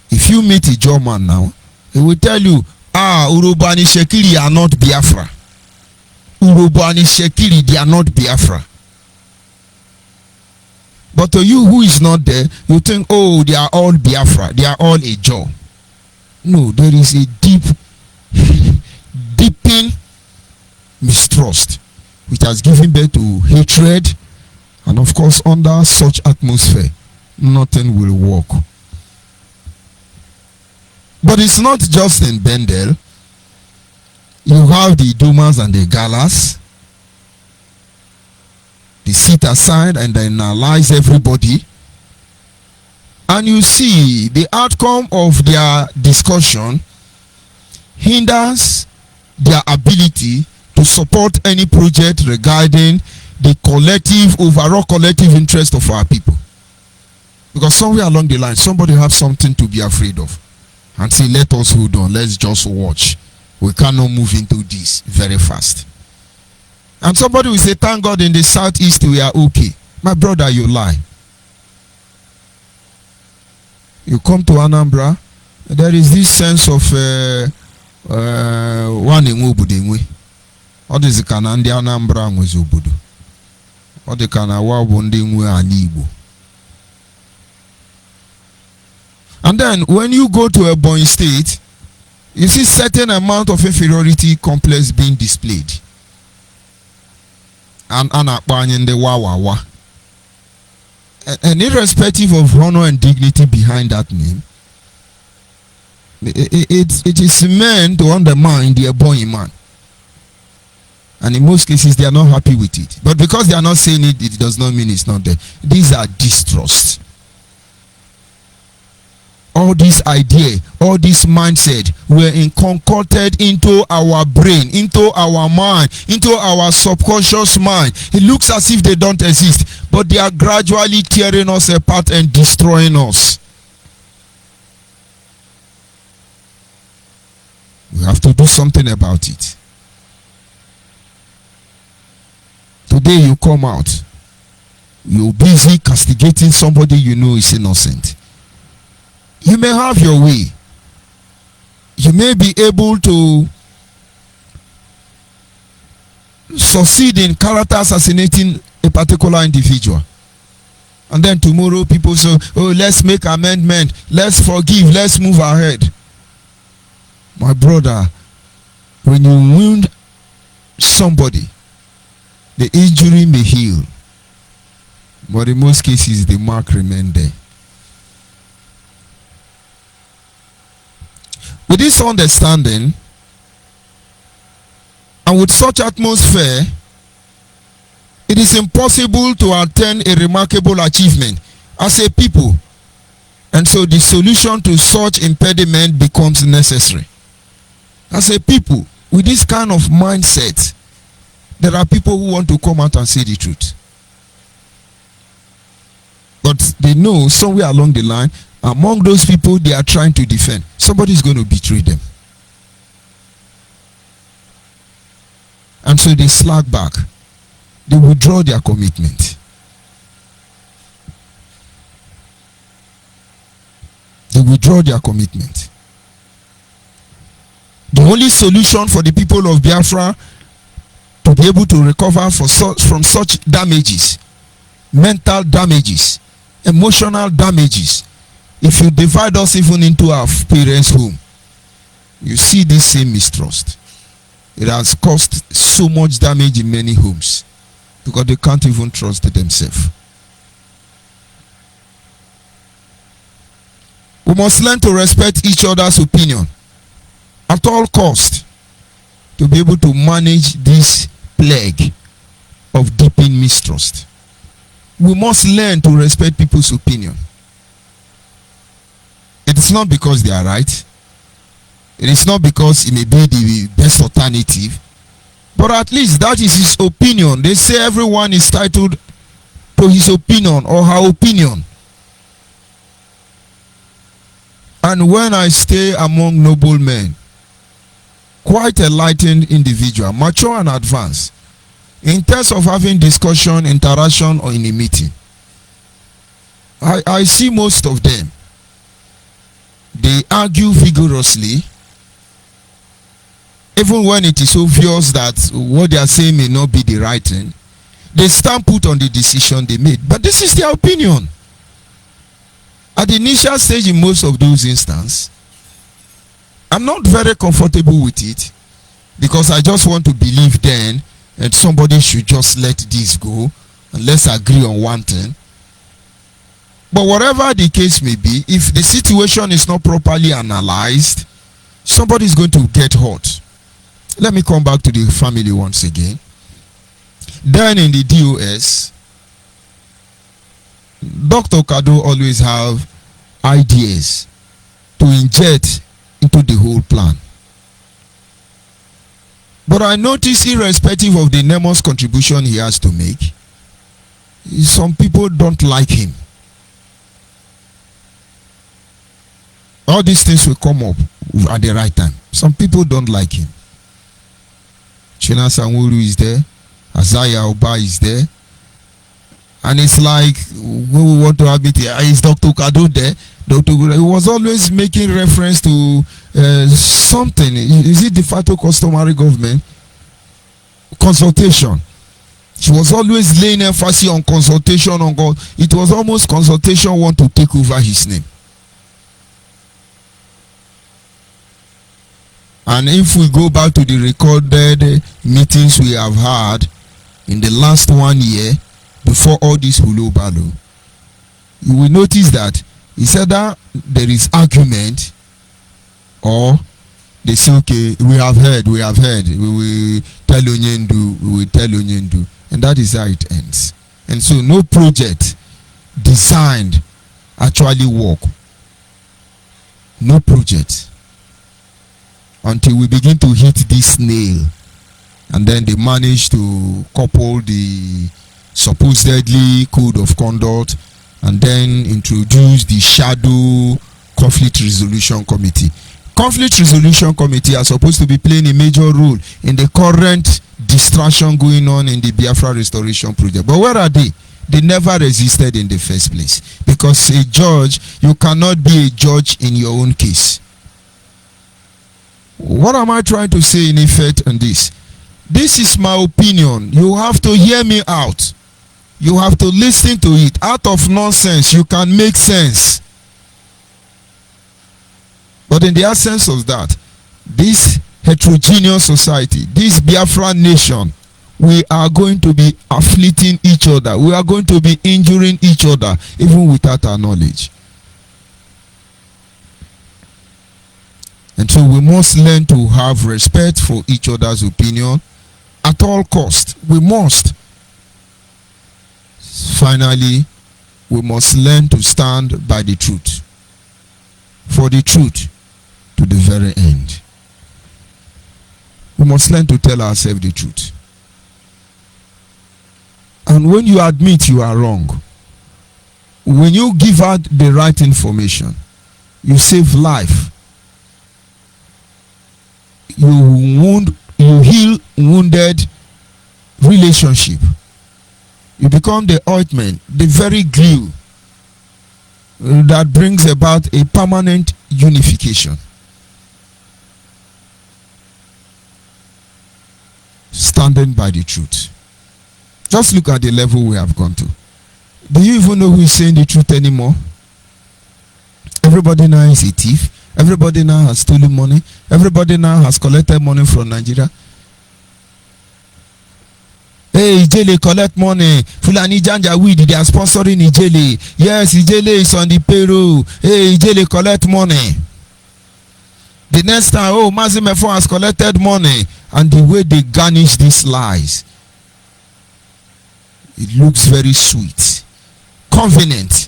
if you meet a German now, he will tell you, Urubani Shekiri are not Biafra. Urubani Shekiri, they are not Biafra. But to you who is not there, you think, oh, they are all Biafra. They are all a Jaw. No, there is a deepening mistrust, which has given birth to hatred. And of course, under such atmosphere, nothing will work. But it's not just in Bendel. You have the Dumas and the Galas. They sit aside and they analyze everybody. And you see the outcome of their discussion hinders their ability to support any project regarding the overall collective interest of our people. Because somewhere along the line, somebody has something to be afraid of. And say, let us hold on, let's just watch. We cannot move into this very fast. And somebody will say, thank God in the southeast we are okay. My brother, you lie. You come to Anambra, there is this sense of one in Obudenwe. Or this is Kanandi Anambra with Obudu. Or the Kanawa Bondingwe and Igbo. And then when you go to a Ebonyi State, you see certain amount of inferiority complex being displayed. And in the Wawawa. And irrespective of honor and dignity behind that name, it is meant to undermine the Ebonyi man. And in most cases, they are not happy with it. But because they are not saying it, it does not mean it's not there. These are distrust. All this idea, all this mindset were concocted into our brain, into our mind, into our subconscious mind. It looks as if they don't exist, but they are gradually tearing us apart and destroying us. We have to do something about it. Today you come out, you're busy castigating somebody you know is innocent. You may have your way. You may be able to succeed in character assassinating a particular individual. And then tomorrow people say, oh, let's make amendment, let's forgive, let's move ahead. My brother, when you wound somebody, the injury may heal, but in most cases the mark remains there. With this understanding, and with such atmosphere, it is impossible to attain a remarkable achievement as a people. And so the solution to such impediment becomes necessary. As a people, with this kind of mindset, there are people who want to come out and say the truth. But they know somewhere along the line, among those people they are trying to defend, somebody is going to betray them. And so they slack back. They withdraw their commitment. They withdraw their commitment. The only solution for the people of Biafra to be able to recover from such damages, mental damages, emotional damages, if you divide us even into our parents' home, you see this same mistrust. It has caused so much damage in many homes because they can't even trust themselves. We must learn to respect each other's opinion at all costs to be able to manage this plague of deepening mistrust. We must learn to respect people's opinion. It is not because they are right. It is not because it may be the best alternative. But at least that is his opinion. They say everyone is entitled to his opinion or her opinion. And when I stay among noble men, quite a enlightened individual, mature and advanced, in terms of having discussion, interaction, or in a meeting, I see most of them. They argue vigorously, even when it is obvious that what they are saying may not be the right thing. They stand put on the decision they made. But this is their opinion. At the initial stage in most of those instances, I'm not very comfortable with it because I just want to believe then that somebody should just let this go and let's agree on one thing. But whatever the case may be, if the situation is not properly analyzed, somebody is going to get hurt. Let me come back to the family once again. Then in the DOS, Dr. Kado always have ideas to inject into the whole plan. But I notice, irrespective of the enormous contribution he has to make, some people don't like him. All these things will come up at the right time. Some people don't like him. China Sanwo-Olu is there. Isaiah Oba is there. And it's like, we want to have it here. Is Dr. Kado there? Dr. He was always making reference to something. Is it de facto customary government? Consultation. She was always laying emphasis on consultation on God. It was almost consultation want to take over his name. And if we go back to the recorded meetings we have had in the last 1 year, before all this hulo balo, you will notice that he said that there is argument, or they say, okay, we have heard, we will tell Onyendu, and that is how it ends. And so no project designed actually work. No project. Until we begin to hit this nail, and then they manage to couple the supposedly code of conduct and then introduce the shadow conflict resolution committee. Conflict resolution committee are supposed to be playing a major role in the current distraction going on in the Biafra restoration project. But where are they? They never resisted in the first place. Because a judge, you cannot be a judge in your own case. What am I trying to say in effect on this? This is my opinion. You have to hear me out. You have to listen to it. Out of nonsense, you can make sense. But in the absence of that, this heterogeneous society, this Biafra nation, we are going to be afflicting each other. We are going to be injuring each other, even without our knowledge. And so we must learn to have respect for each other's opinion at all costs. We must. Finally, we must learn to stand by the truth. For the truth to the very end. We must learn to tell ourselves the truth. And when you admit you are wrong, when you give out the right information, you save life. You heal wounded relationship. You become the ointment, the very glue that brings about a permanent unification. Standing by the truth. Just look at the level we have gone to. Do you even know who is saying the truth anymore? Everybody now is a thief. Everybody now has stolen money. Everybody now has collected money from Nigeria. Hey, Ijele collect money. Fulani Janja Weed, they are sponsoring Ijele. Yes, Ijele is on the payroll. Hey, Ijele collect money. The next time, oh, Mazimefo has collected money. And the way they garnish these lies, it looks very sweet. Convenient.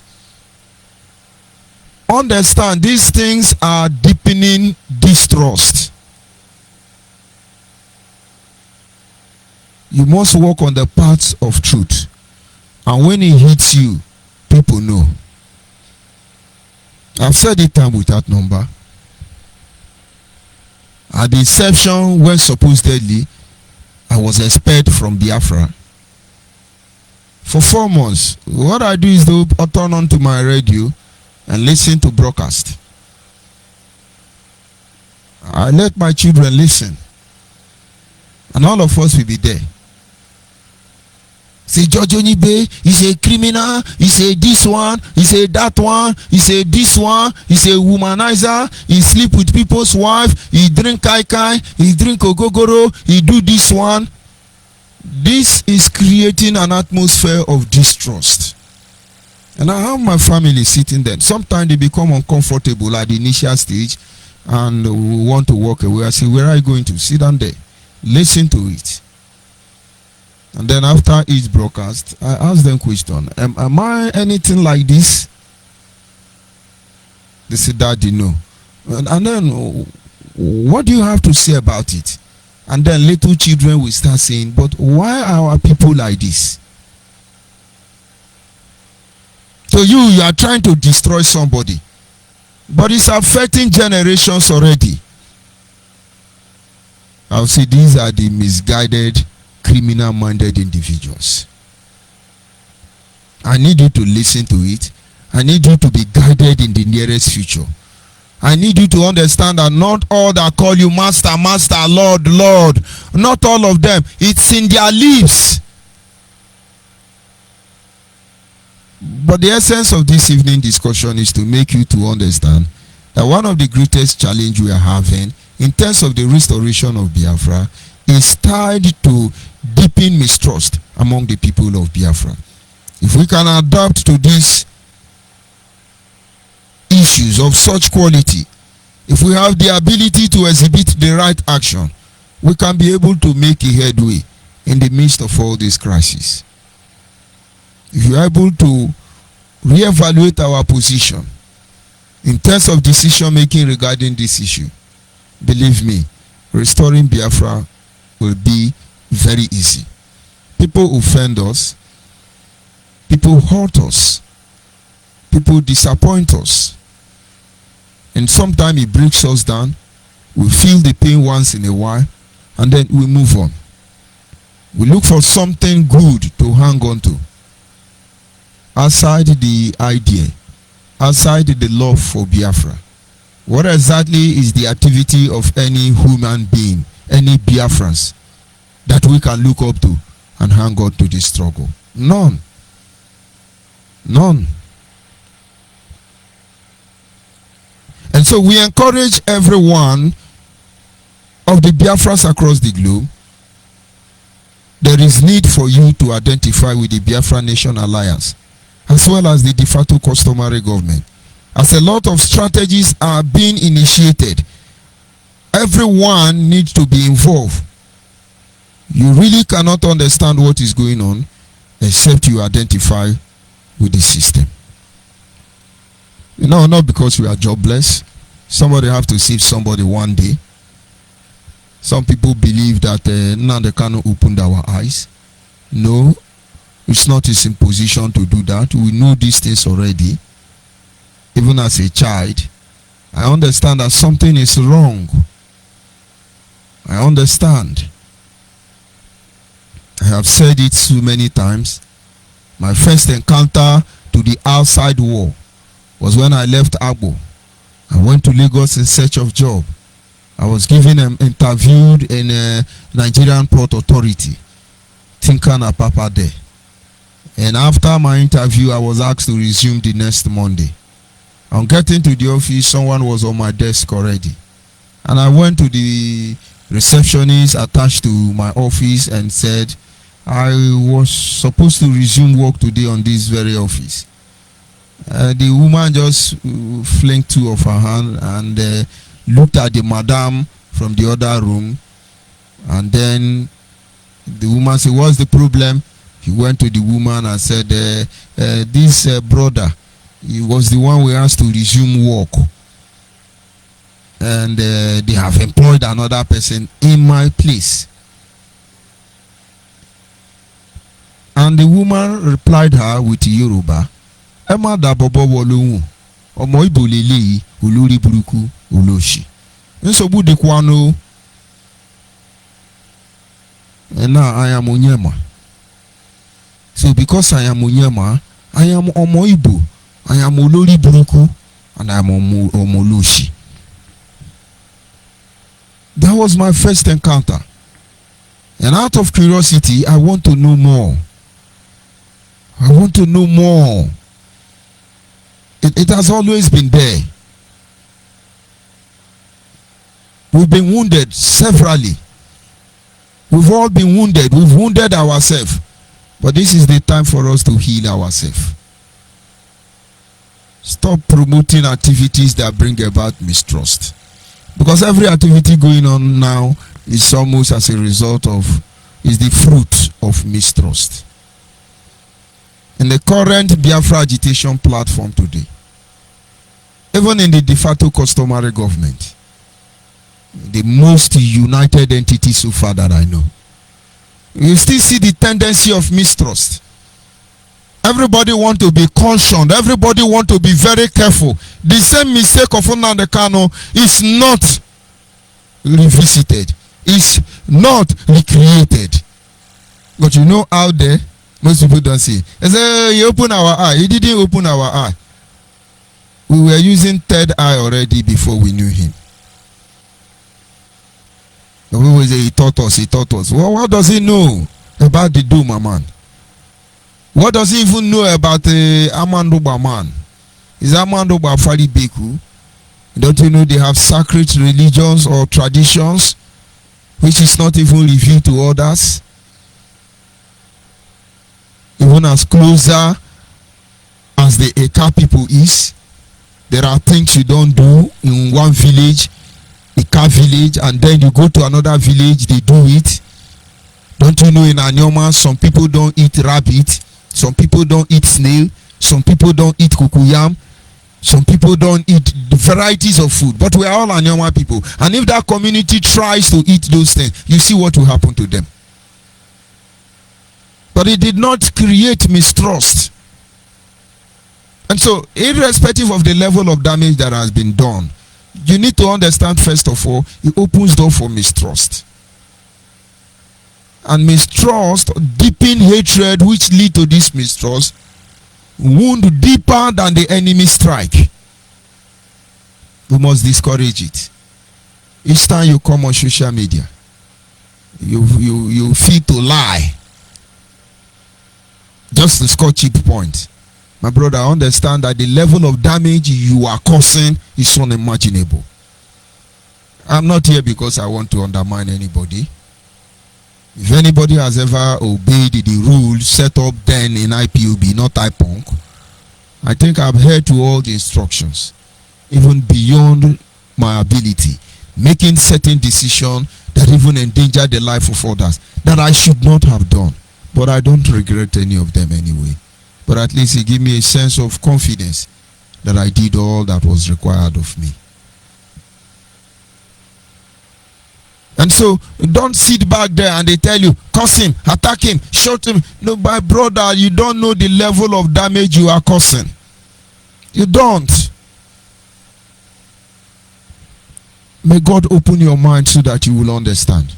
Understand, these things are deepening distrust. You must walk on the paths of truth. And when it hits you, people know. I've said it time without number. At the inception, when supposedly I was expelled from Biafra, for 4 months, what I do is to turn on to my radio and listen to broadcast. I let my children listen. And all of us will be there. Say George ONYIBE is a criminal, he say this one, he say that one, he say this one, he say womanizer, he sleep with people's wife, he drink kai, he drink ogogoro, he do this one. This is creating an atmosphere of distrust. And I have my family sitting there. Sometimes they become uncomfortable at the initial stage and we want to walk away. I say, where are you going to? Sit down there. Listen to it. And then after each broadcast, I ask them question. Am I anything like this? They say, Daddy, no. And then, what do you have to say about it? And then little children will start saying, but why are our people like this? So you are trying to destroy somebody. But it's affecting generations already. I'll say these are the misguided criminal-minded individuals. I need you to listen to it. I need you to be guided in the nearest future. I need you to understand that not all that call you Master, Master, Lord, Lord, not all of them. It's in their lips. But the essence of this evening discussion is to make you to understand that one of the greatest challenge we are having in terms of the restoration of Biafra is tied to deepening mistrust among the people of Biafra. If we can adapt to these issues of such quality, if we have the ability to exhibit the right action, we can be able to make a headway in the midst of all these crises. If you are able to reevaluate our position in terms of decision making regarding this issue, believe me, restoring Biafra will be very easy. People offend us, people hurt us, people disappoint us, and sometimes it breaks us down. We feel the pain once in a while, and then we move on. We look for something good to hang on to outside the idea, outside the love for Biafra. What exactly is the activity of any human being, any Biafrans, that we can look up to and hang on to this struggle? None. None. And so we encourage everyone of the Biafras across the globe. There is need for you to identify with the Biafra Nation Alliance as well as the de facto customary government, as a lot of strategies are being initiated. Everyone needs to be involved. You really cannot understand what is going on except you identify with the system. You know, not because we are jobless. Somebody have to save somebody one day. Some people believe that Nnamdi Kanu opened our eyes. No, it's not his imposition to do that. We know these things already. Even as a child, I understand that something is wrong. I understand. I have said it so many times. My first encounter to the outside world was when I left Agbo. I went to Lagos in search of job. I was given an interviewed in a Nigerian Port Authority, Tinkana Papa there. And after my interview, I was asked to resume the next Monday. On getting to the office, someone was on my desk already. And I went to the receptionist attached to my office and said, I was supposed to resume work today on this very office. The woman just flung two of her hands and looked at the madam from the other room. And then the woman said, what's the problem? He went to the woman and said, this brother, he was the one we asked to resume work. And they have employed another person in my place. And the woman replied her with Yoruba, Emma da bobo wolu, omo ibo leleyi, olori buruku, oloshi. Nsobu de kwano. And now I am Onyema. So because I am Onyema, I am omo ibo, I am olori buruku, and I am omoloshi. That was my first encounter. And out of curiosity, I want to know more. I want to know more. It has always been there. We've been wounded severally. We've all been wounded. We've wounded ourselves. But this is the time for us to heal ourselves. Stop promoting activities that bring about mistrust. Because every activity going on now is almost as a result of, is the fruit of mistrust. In the current Biafra agitation platform today, even in the de facto customary government, the most united entity so far that I know, you still see the tendency of mistrust. Everybody want to be cautioned. Everybody want to be very careful. The same mistake of Nnamdi Kanu is not revisited. It's not recreated. But you know out there, most people don't see. They say, he opened our eye. He didn't open our eye. We were using third eye already before we knew him. The people say, he taught us. Well, what does he know about the Duma man? What does he even know about Amandoba man? Is Amandoba Fali Beku? Don't you know they have sacred religions or traditions which is not even revealed to others? Even as closer as the Eka people is, there are things you don't do in one village, Eka village, and then you go to another village, they do it. Don't you know in Anyoma, some people don't eat rabbit, some people don't eat snail, some people don't eat kukuyam, some people don't eat the varieties of food, but we are all Anyoma people. And if that community tries to eat those things, you see what will happen to them. But it did not create mistrust. And so, irrespective of the level of damage that has been done, you need to understand, first of all, it opens door for mistrust. And mistrust, deepen hatred, which lead to this mistrust, wound deeper than the enemy strike. We must discourage it. Each time you come on social media, you feel to lie just to score cheap points. My brother, understand that the level of damage you are causing is unimaginable. I'm not here because I want to undermine anybody. If anybody has ever obeyed the rules set up then in IPOB, not IPONC, I think I've adhered to all the instructions, even beyond my ability, making certain decisions that even endanger the life of others that I should not have done. But I don't regret any of them anyway. But at least it gave me a sense of confidence that I did all that was required of me. And so, don't sit back there and they tell you, curse him, attack him, shoot him. No, my brother, you don't know the level of damage you are causing. You don't. May God open your mind so that you will understand.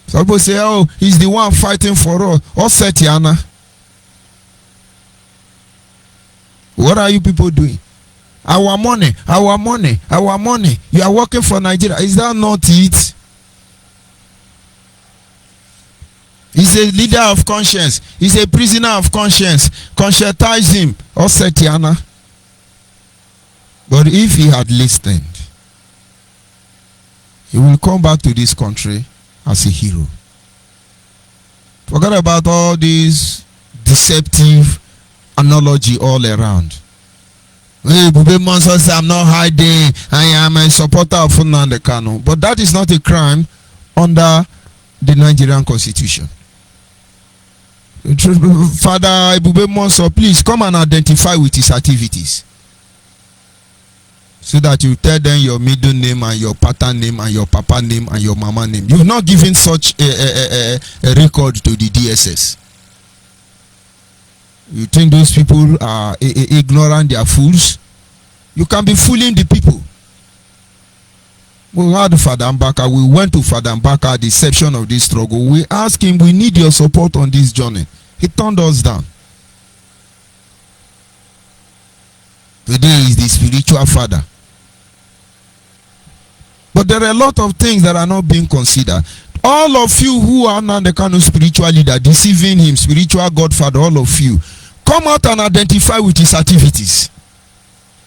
Some people say, oh, he's the one fighting for us. Osetiana. What are you people doing? Our money, our money, our money. You are working for Nigeria. Is that not it? He's a leader of conscience. He's a prisoner of conscience. Conscientize him. Osetiana. But if he had listened, he will come back to this country as a hero. Forget about all these deceptive analogy all around. Hey, Bube Monson says, I'm not hiding. I am a supporter of Nnamdi Kanu. But that is not a crime under the Nigerian Constitution. Father Bube Monson, please come and identify with his activities, so that you tell them your middle name and your pattern name and your papa name and your mama name. You've not given such a record to the DSS. You think those people are ignorant, they are fools? You can be fooling the people. We had Father Mbaka, we went to Father Mbaka at the inception of this struggle. We asked him, we need your support on this journey. He turned us down. Today is the spiritual father. But there are a lot of things that are not being considered. All of you who are Nnamdi Kanu spiritual leader, deceiving him, spiritual godfather, all of you, come out and identify with his activities.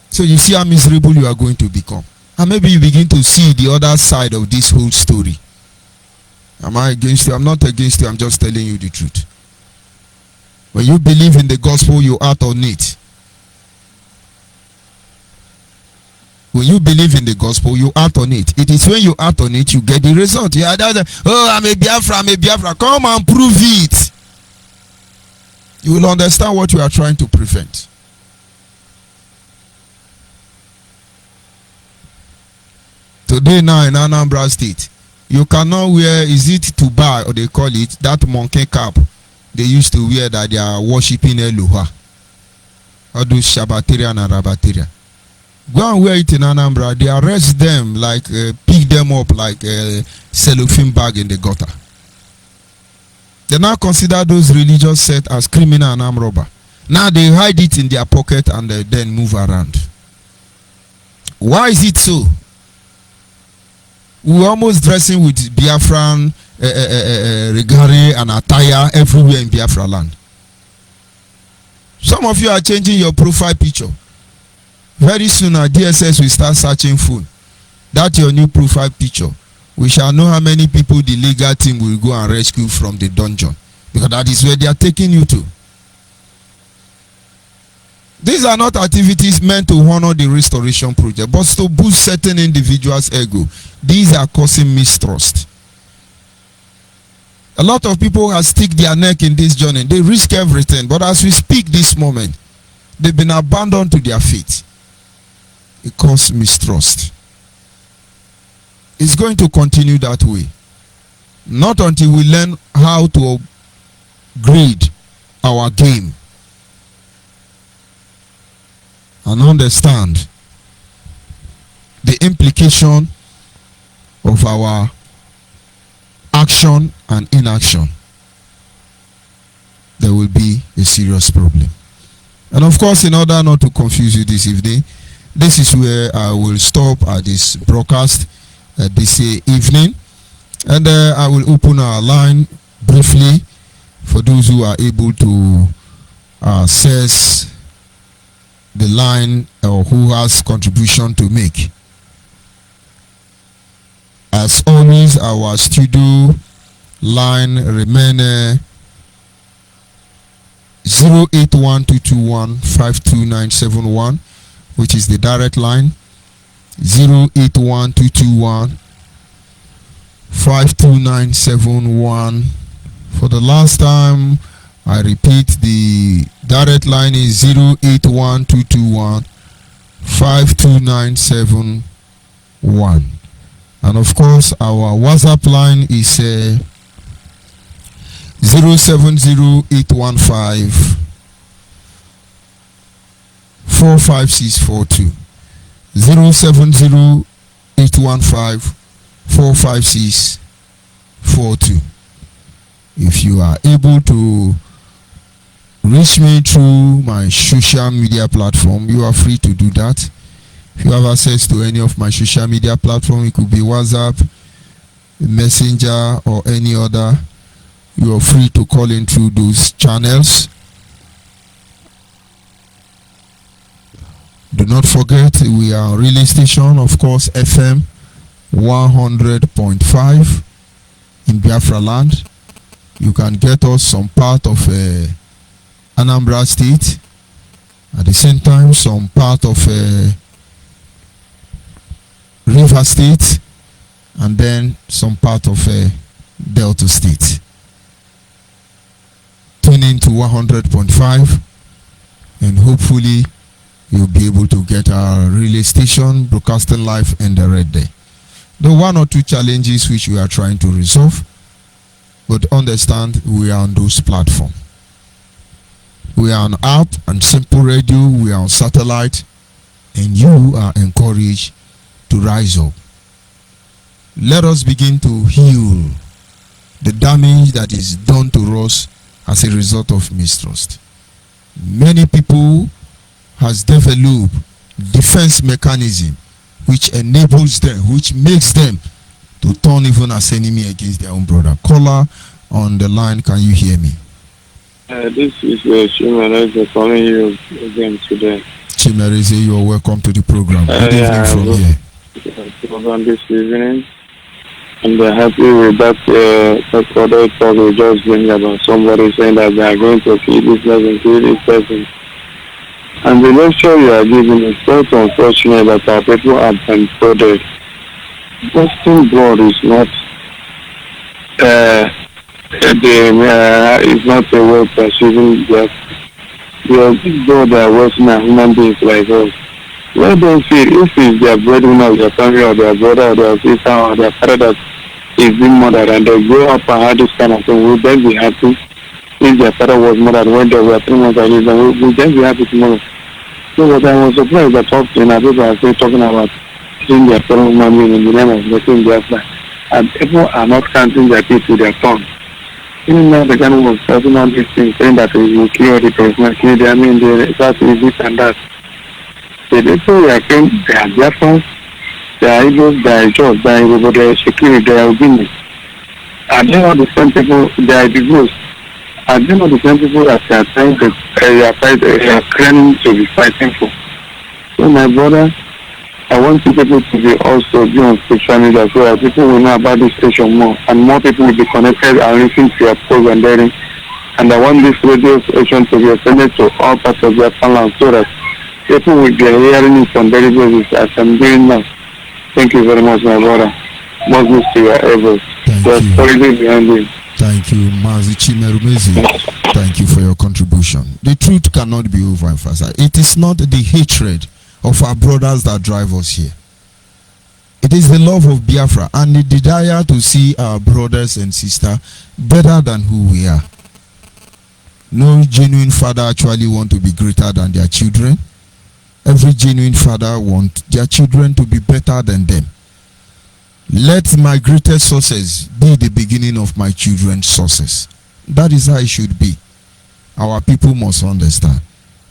So you see how miserable you are going to become. And maybe you begin to see the other side of this whole story. Am I against you? I'm not against you. I'm just telling you the truth. When you believe in the gospel, you act on it. When you believe in the gospel, you act on it. It is when you act on it, you get the result. You are there, oh, I'm a Biafra, I'm a Biafra. Come and prove it. You will understand what you are trying to prevent. Today now in Anambra State, you cannot wear, is it tuba or they call it, that monkey cap they used to wear that they are worshipping Eluha. Or those Shabbatarian and Rabbatarian. Go and wear it in Anambra. They arrest them, like pick them up like a cellophane bag in the gutter. They now consider those religious sects as criminal and armed robber. Now they hide it in their pocket and they then move around. Why is it so? We're almost dressing with Biafran regare and attire everywhere in Biafra land. Some of you are changing your profile picture. Very soon our DSS will start searching phone. That's your new profile picture. We shall know how many people the legal team will go and rescue from the dungeon, because that is where they are taking you to. These are not activities meant to honor the restoration project, but to boost certain individuals' ego. These are causing mistrust. A lot of people have stick their neck in this journey. They risk everything, but as we speak this moment, they've been abandoned to their fate. It causes mistrust. It's going to continue that way. Not until we learn how to grade our game and understand the implication of our action and inaction, there will be a serious problem. And of course, in order not to confuse you this evening, this is where I will stop at this broadcast this evening, and I will open our line briefly for those who are able to access the line or who has contribution to make. As always, our studio line remain 08122152971, which is the direct line. 08122152971. For the last time, I repeat, the direct line is 08122152971. And of course, our WhatsApp line is 070815 45642. 070815 45642. If you are able to reach me through my social media platform, you are free to do that. If you have access to any of my social media platform, it could be WhatsApp, Messenger, or any other, you are free to call in through those channels. Do not forget, we are on relay station, of course, FM 100.5 in Biafra land. You can get us some part of Anambra State, at the same time some part of River State, and then some part of Delta State. Tune in to 100.5 and hopefully you'll be able to get our relay station broadcasting live and direct there. There are one or two challenges which we are trying to resolve, but understand we are on those platforms. We are on app and simple radio, we are on satellite, and you are encouraged to rise up. Let us begin to heal the damage that is done to us as a result of mistrust. Many people has developed defense mechanism which enables them, which makes them to turn even as enemy against their own brother. Caller on the line, can you hear me? This is Chimereze calling you again today. Chimereze, you are welcome to the program. Good evening from here. Program this evening, and they're happy with that other talk we just bring about somebody saying that they are going to kill this person, kill this person. And the lecture you are giving is quite unfortunate that our people have been prodded. Busting blood is not is not a way perceiving that big blood are working as human beings like us. Let them feel if it's their breadwinner, their family, or their brother, or their sister, or their father that is being murdered, and they grow up and have this kind of thing, will they be happy? If their father was murdered when they were 3 months old, will they be happy tomorrow? So what I was surprised that often people are still talking about killing their fellow human being in the name of making their flag, and people are not counting their teeth with their tongue. Even now the gun was starting on this thing, saying that he will kill the person, kill the, I mean, that is this and that. The people we are saying, they are Biafrans, they are Igbos, they are Jaws, they are Igbo, they are Shekiri, they are Ogini. Are they not the same people, they are Igbos? Are they not the same people that they are trying to, they are claiming to be fighting for? So my brother, I want you people to be also be on social media so that people will know about this station more and more people will be connected and listen to your program there. And I want this radio station to be extended to all parts of their land so that people will be hearing it on daily basis as I'm doing now. Thank you very much, my brother. More good to your efforts. There's solidly behind it. Thank you, Mazi Chimerumezi. Thank you for your contribution. The truth cannot be overemphasized. It is not the hatred of our brothers that drive us here. It is the love of Biafra and the desire to see our brothers and sisters better than who we are. No genuine father actually want to be greater than their children. Every genuine father wants their children to be better than them. Let my greatest success be the beginning of my children's success. That is how it should be. Our people must understand.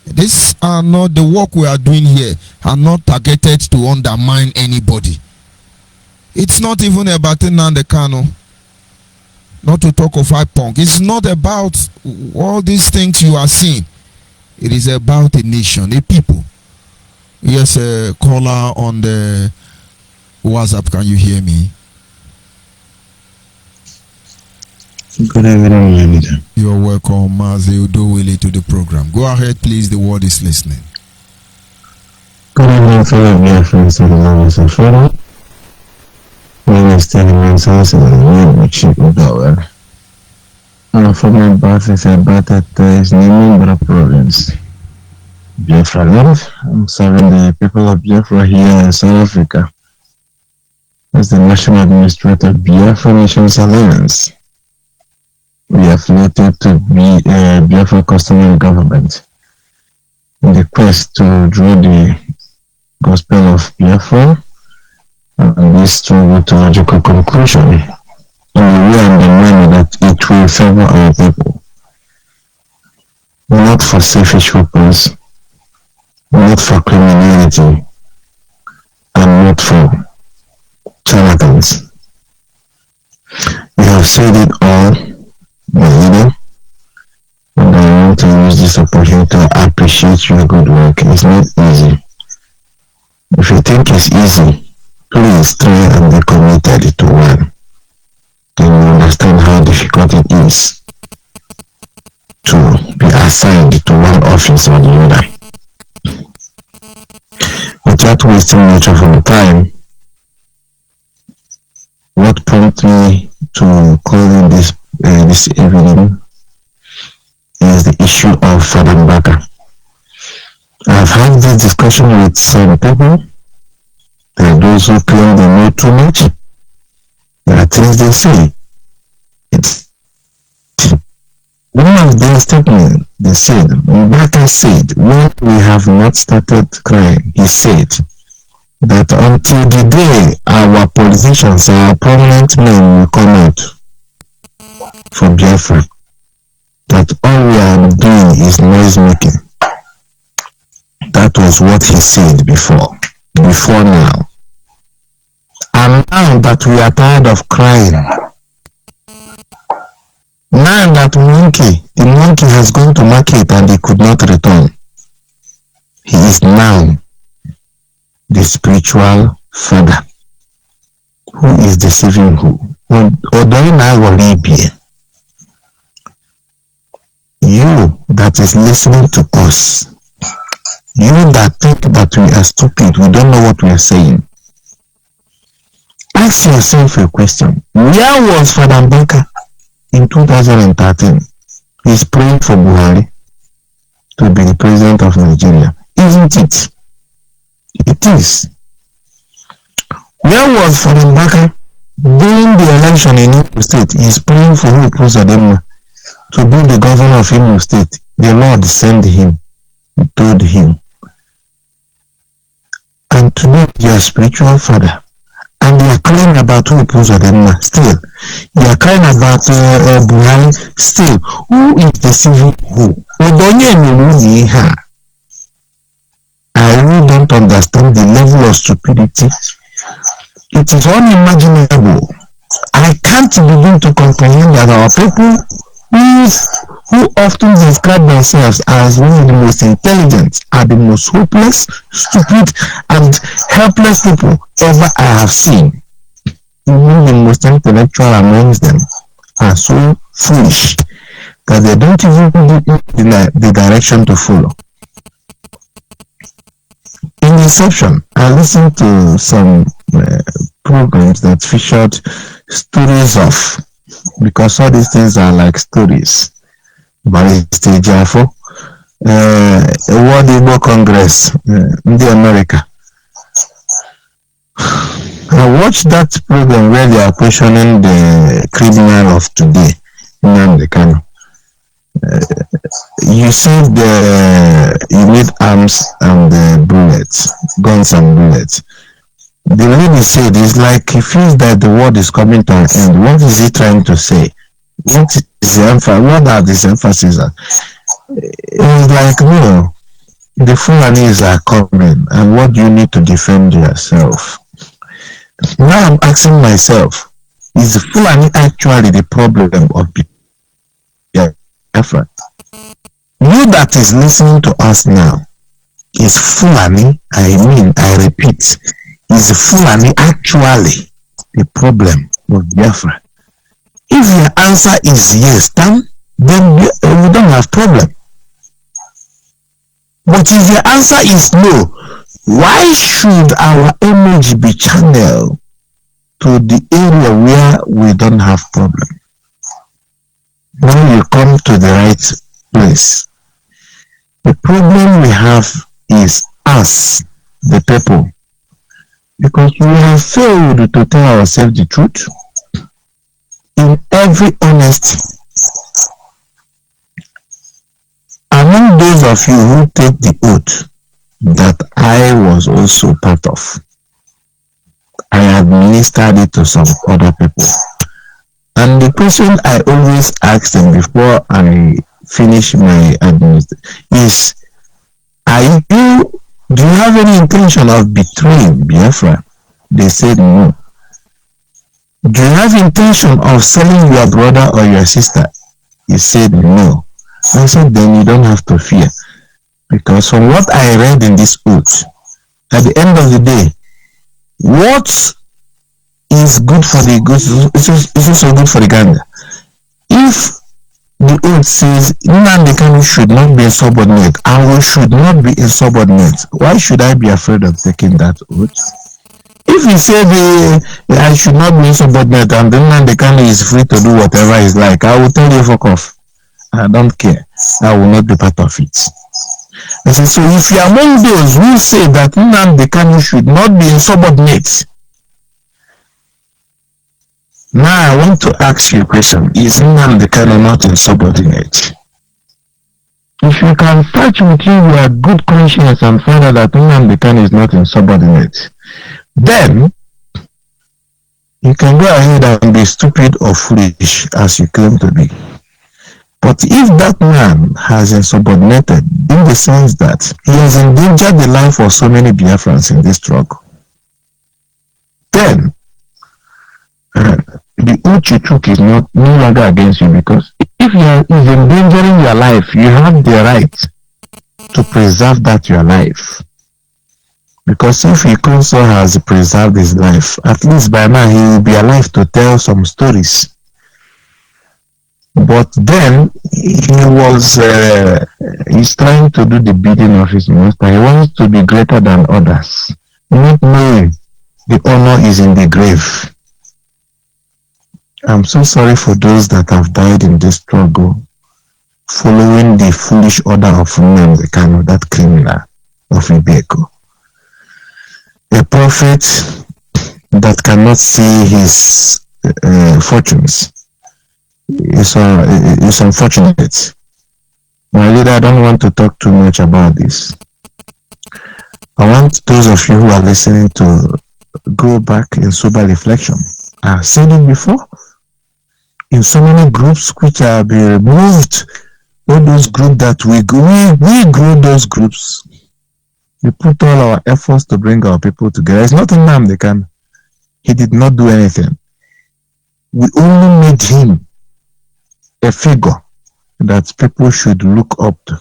These are not the work we are doing here, are not targeted to undermine anybody. It's not even about Nnamdi Kanu, not to talk of IPONK. It's not about all these things you are seeing. It is about a nation, a people. Yes, a caller on the WhatsApp, can you hear me? Good evening, manager. You're welcome, Mazi Udowele, to the program. Go ahead, please. The world is listening. Good evening, fellow BIAFRA and members of Freedom. My name is Teddy Mansons and I'm with Chief Udowele. For my birth is about that there is naming but province. Biafra live. I'm serving the people of Biafra here in South Africa as the National Administrator of Biafra Nations Alliance. We are affiliated to Biafra Customary Government in the quest to draw the gospel of Biafra and this struggle to logical conclusion in the way and the manner that it will favor our people. Not for selfish purpose, not for criminality, and not for charlatans. We have said it all, my leader, and I want to use this opportunity to appreciate your good work. It's not easy. If you think it's easy, please try and be committed to one. Then you understand how difficult it is to be assigned to one office or the other. Without wasting much of our time, what prompted me to call in this evening is the issue of Father Mbaka. I've had this discussion with some people. There are those who claim they know too much. There are things they say. One of their statements, they said, Mbaka said, when we have not started crying, he said that until the day our politicians, our prominent men will come out for Biafra, that all we are doing is noise making. That was what he said before now. And now that we are tired of crying, now that the monkey has gone to market and he could not return, he is now the spiritual father who is deceiving who? ONYIBE. You that is listening to us, you that think that we are stupid, we don't know what we are saying, ask yourself a question. Where was Father Mbaka in 2013? He's praying for Buhari to be the president of Nigeria, isn't it? It is. Where was Father Mbaka during the election in Imo State? He's praying for Uzodinma to be the governor of Imo State. The Lord sent him, told him. And today, your spiritual father, and you are crying about Uzodinma. Still, You are crying about Buhari. Still, who is deceiving who? I really don't understand the level of stupidity. It is unimaginable. I can't begin to comprehend that our people who often describe themselves as one of the most intelligent are the most hopeless, stupid, and helpless people ever I have seen. Even the most intellectual amongst them are so foolish that they don't even know the direction to follow. In Inception, I listened to some programs that featured stories of, because all these things are like stories. Barrister Jafo, World Igbo Congress, in America. I watched that program where they are questioning the criminal of today, Nnamdi Kanu. You said you need arms and bullets, guns and bullets. The lady said it's like he feels that the world is coming to an end. What is he trying to say? What is the emphasis? What are these emphases? It was like, no, the Fulanis are coming, and what do you need to defend yourself? Now I'm asking myself, is the Fulani actually the problem of BIAFRA? You that is listening to us now, is Fulani, I repeat, is Fulani actually the problem of Biafra? If your answer is yes, then we don't have problem. But if your answer is no, why should our energy be channeled to the area where we don't have problem? When you come to the right place, the problem we have is us, the people, because we have failed to tell ourselves the truth in every honesty. Among those of you who take the oath that I was also part of, I administered it to some other people. And the question I always ask them before I finish my administration is, do you have any intention of betraying Biafra? They said no. Do you have intention of selling your brother or your sister? He said no. I said, then you don't have to fear. Because from what I read in this oath, at the end of the day, what is good for the goose is also good for the gander. If the oath says Nnamdi Kanu should not be insubordinate, and we should not be insubordinate, why should I be afraid of taking that oath? If he said I should not be insubordinate and then Nnamdi Kanu is free to do whatever he's like, I will tell you fuck off. I don't care. I will not be part of it. I said, so if you are among those who say that Nnamdi Kanu should not be insubordinate, now I want to ask you a question. Is Nnamdi Kanu not insubordinate? If you can touch with your good conscience and find out that Nnamdi Kanu is not insubordinate, then you can go ahead and be stupid or foolish as you claim to be. But if that man has insubordinated in the sense that he has endangered the life of so many Biafrans in this struggle, then the oath you took is no longer against you, because if he is endangering your life, you have the right to preserve that your life. Because if he also has preserved his life, at least by now he will be alive to tell some stories. But then he's trying to do the bidding of his master. He wants to be greater than others, not knowing the honor is in the grave. I'm so sorry for those that have died in this struggle, following the foolish order of Nnamdi Kanu, that criminal of Ibeko. A prophet that cannot see his fortunes. It's unfortunate. My leader, I don't want to talk too much about this. I want those of you who are listening to go back in sober reflection. I've said it before. in so many groups which are being removed. All those groups that we grow those groups. We put all our efforts to bring our people together. It's not in they can. He did not do anything. We only made him a figure that people should look up to.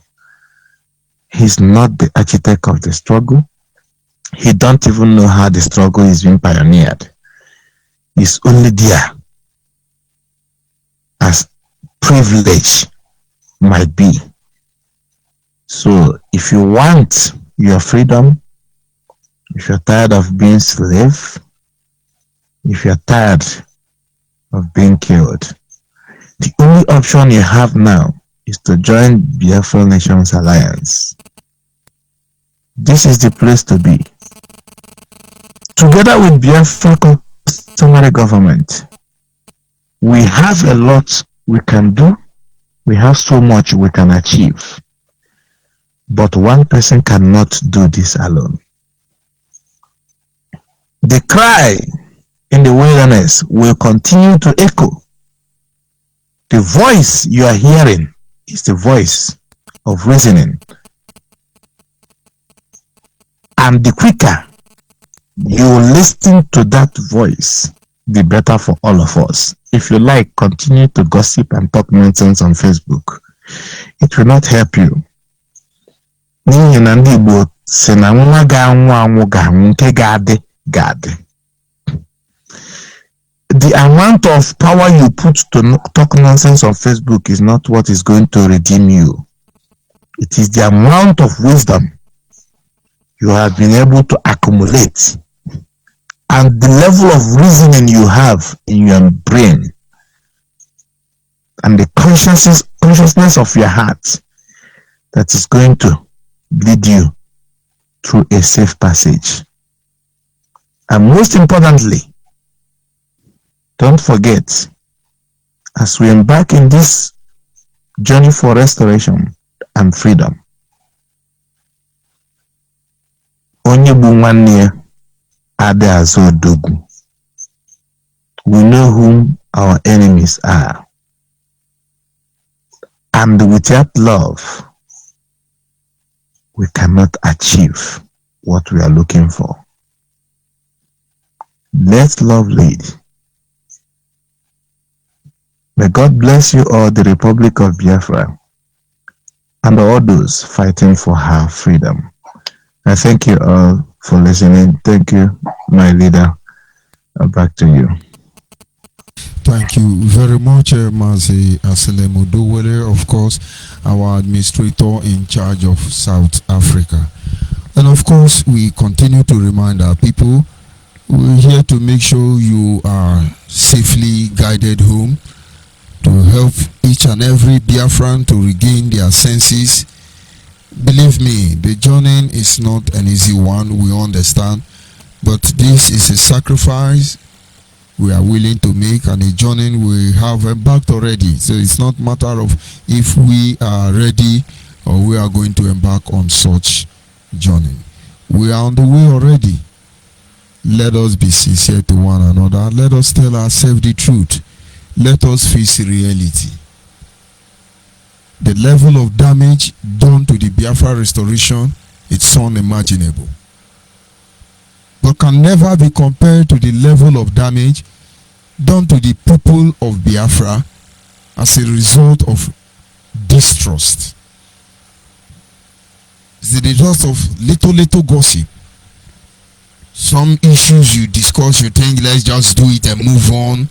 He's not the architect of the struggle. He don't even know how the struggle is being pioneered. He's only there as privilege might be. So if you want your freedom, if you're tired of being slave, if you're tired of being killed, the only option you have now is to join Biafra Nations Alliance. This is the place to be. Together with Biafra customary government, we have a lot we can do. We have so much we can achieve. But one person cannot do this alone. The cry in the wilderness will continue to echo. The voice you are hearing is the voice of reasoning. And the quicker you listen to that voice, the better for all of us. If you like, continue to gossip and talk nonsense on Facebook. It will not help you. The amount of power you put to talk nonsense on Facebook is not what is going to redeem you. It is the amount of wisdom you have been able to accumulate and the level of reasoning you have in your brain and the consciousness of your heart that is going to lead you through a safe passage. And most importantly, don't forget, as we embark in this journey for restoration and freedom, ONYIBE Adeazodogu. We know whom our enemies are. And without love, we cannot achieve what we are looking for. Let love lead. May God bless you all, the Republic of Biafra, and all those fighting for her freedom. I thank you all for listening. Thank you, my leader. Back to you. Thank you very much, Mazi Aselemo Dowele, of course, our administrator in charge of South Africa. And of course, we continue to remind our people, we're here to make sure you are safely guided home, to help each and every Biafran to regain their senses. Believe me, the journey is not an easy one, we understand, but this is a sacrifice we are willing to make, and a journey we have embarked already. So it's not a matter of if we are ready or we are going to embark on such journey. We are on the way already. Let us be sincere to one another. Let us tell ourselves the truth. Let us face reality. The level of damage done to the Biafra restoration, it's unimaginable, but can never be compared to the level of damage done to the people of Biafra as a result of distrust. It's the result of little gossip. Some issues you discuss, you think let's just do it and move on.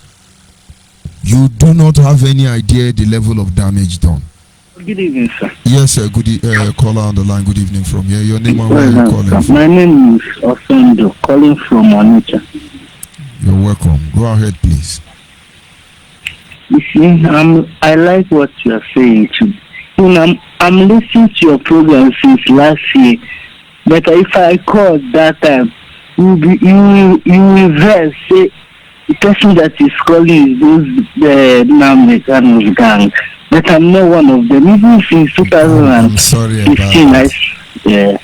You do not have any idea the level of damage done. Good evening, sir. Yes, sir. Good caller on the line. Good evening from here. Your name and where you calling from? My name is Osando, calling from Onitsha. You're welcome. Go ahead, please. You see, I like what you are saying too. You know, I'm listening to your program since last year, but if I call that time, you will say the person that is calling is the Namdekan's gang. But I'm not one of them. Even since 2015,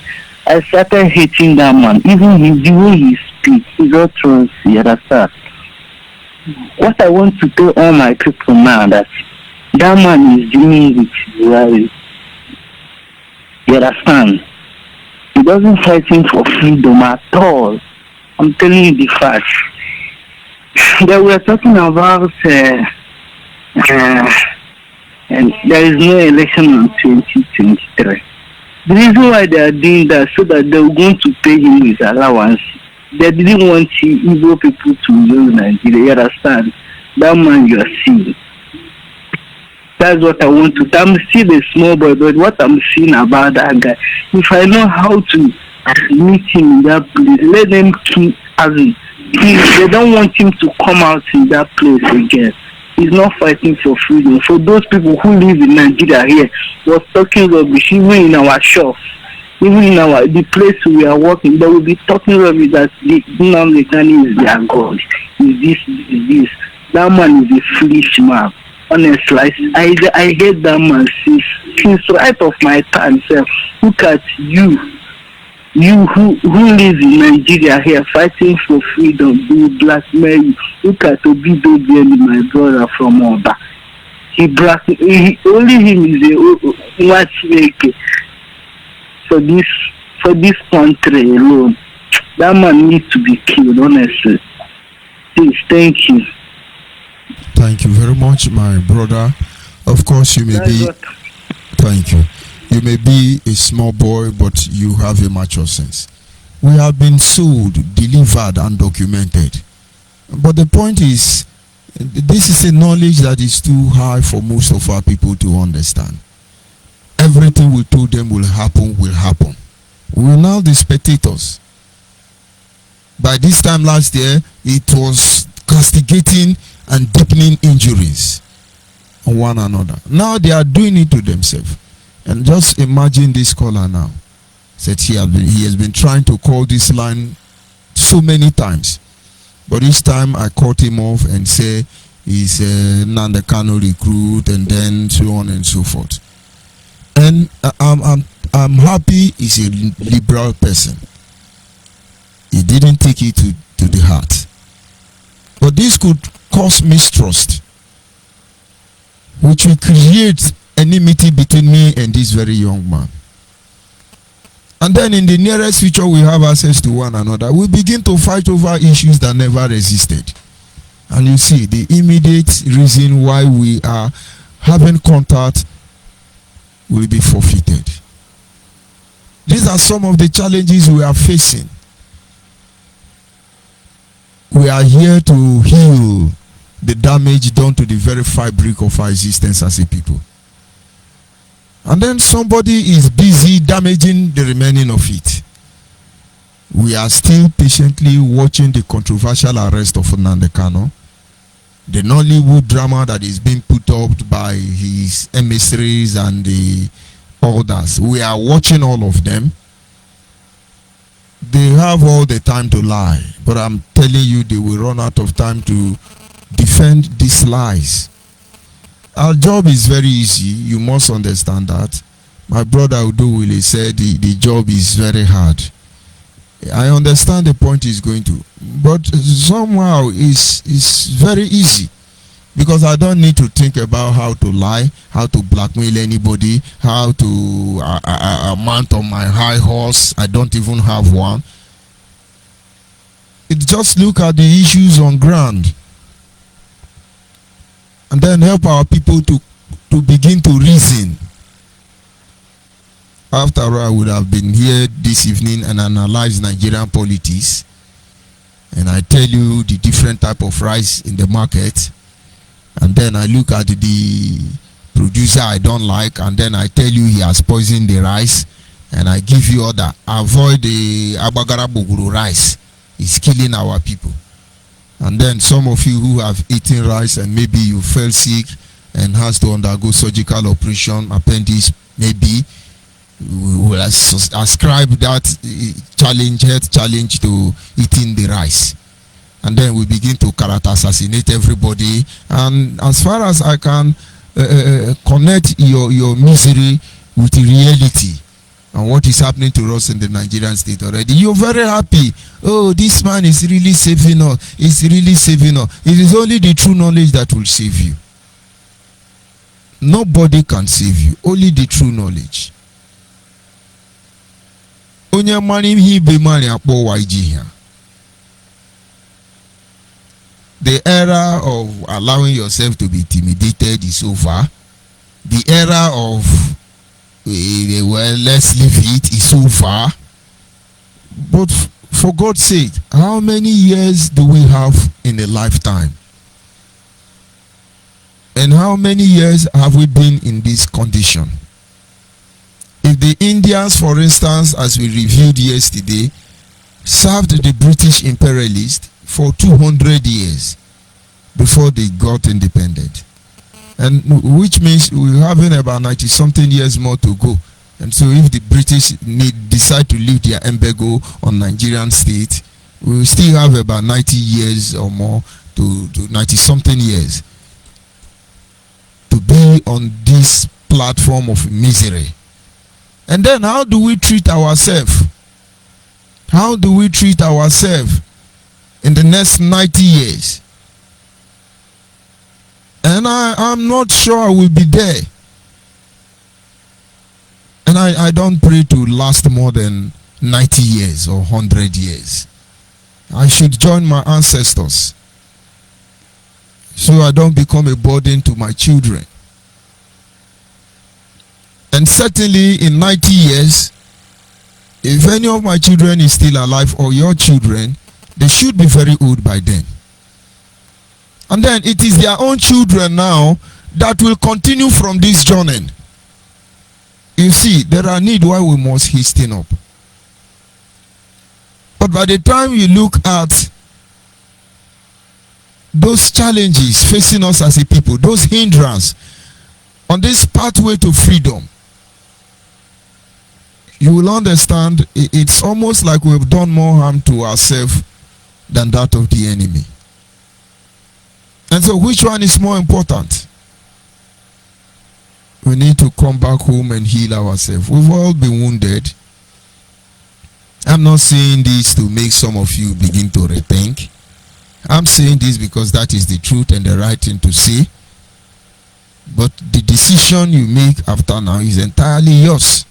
I started hating that man. Even the way he speaks, he got trust. You understand? what I want to tell all my people now that man is doing it well. You understand? He doesn't fighting for freedom at all. I'm telling you the facts. They were talking about and there is no election in 2023. The reason why they are doing that so that they were going to pay him his allowance. They didn't want Igbo people to rule Nigeria. You understand? That man you are seeing. That's what I want to. I'm still a small boy, but what I'm seeing about that guy, if I know how to meet him in that place, let them keep as they don't want him to come out in that place again. He's not fighting for freedom. For those people who live in Nigeria here, was talking rubbish, even in our shops, even in the place we are working, they will be talking rubbish that the Nnamdi is their God. Is this. That man is a foolish man. Honestly, I hate that man since right of my time. So look at you who live in Nigeria here fighting for freedom, who blackmail you. Look at Obidobiemi, my brother from Oba. Only him is a matchmaker for this country alone. That man needs to be killed, honestly. Please, thank you. Thank you very much, my brother. Of course, you may be. Thank you. You may be a small boy, but you have a mature sense. We have been sold, delivered, and documented. But the point is, this is a knowledge that is too high for most of our people to understand. Everything we told them will happen, will happen. We are now the spectators. By this time last year, it was castigating and deepening injuries on one another. Now they are doing it to themselves. And just imagine this caller now. Said he has been trying to call this line so many times. But this time I cut him off and say he's a Nnamdi Kanu recruit and then so on and so forth. And I'm happy he's a liberal person. He didn't take it to the heart. But this could cause mistrust, which will create enmity between me and this very young man. And then in the nearest future, we have access to one another. We begin to fight over issues that never existed. And you see, the immediate reason why we are having contact will be forfeited. These are some of the challenges we are facing. We are here to heal the damage done to the very fabric of our existence as a people. And then somebody is busy damaging the remaining of it. We are still patiently watching the controversial arrest of Nnamdi Kanu, the Nollywood drama that is being put up by his emissaries and the others. We are watching all of them. They have all the time to lie, but I'm telling you, they will run out of time to defend these lies. Our job is very easy. You must understand that. My brother Udowile said the job is very hard. I understand the point he's going to, but somehow it's very easy, because I don't need to think about how to lie, how to blackmail anybody, how to mount on my high horse. I don't even have one. It just look at the issues on ground, and then help our people to begin to reason. After all, I would have been here this evening and analyze Nigerian politics, and I tell you the different type of rice in the market, and then I look at the producer I don't like, and then I tell you he has poisoned the rice, and I give you order, avoid the Abagara Boguru rice. It's killing our people. And then some of you who have eaten rice and maybe you fell sick and has to undergo surgical operation, appendix, maybe we will ascribe that health challenge to eating the rice. And then we begin to character assassinate everybody. And as far as I can connect your misery with reality, and what is happening to us in the Nigerian state already, you're very happy. Oh, this man is really saving us. It's really saving us. It is only the true knowledge that will save you. Nobody can save you. Only the true knowledge. Onye mani hi be mani akpo YG here. The era of allowing yourself to be intimidated is over. The era of well, let's leave it is over. But for God's sake, how many years do we have in a lifetime? And how many years have we been in this condition? If the Indians, for instance, as we reviewed yesterday, served the British imperialists for 200 years before they got independent, and which means we're having about 90 something years more to go. And so if the British decide to leave their embargo on Nigerian state, we will still have about 90 years or more to 90 something years to be on this platform of misery. And then how do we treat ourselves? How do we treat ourselves in the next 90 years? And I'm not sure I will be there. And I don't pray to last more than 90 years or 100 years. I should join my ancestors so I don't become a burden to my children. And certainly in 90 years, if any of my children is still alive or your children, they should be very old by then. And then it is their own children now that will continue from this journey. You see, there are needs why we must hasten up. But by the time you look at those challenges facing us as a people, those hindrances on this pathway to freedom, you will understand it's almost like we've done more harm to ourselves than that of the enemy. And so which one is more important? We need to come back home and heal ourselves. We've all been wounded. I'm not saying this to make some of you begin to rethink. I'm saying this because that is the truth and the right thing to say. But the decision you make after now is entirely yours.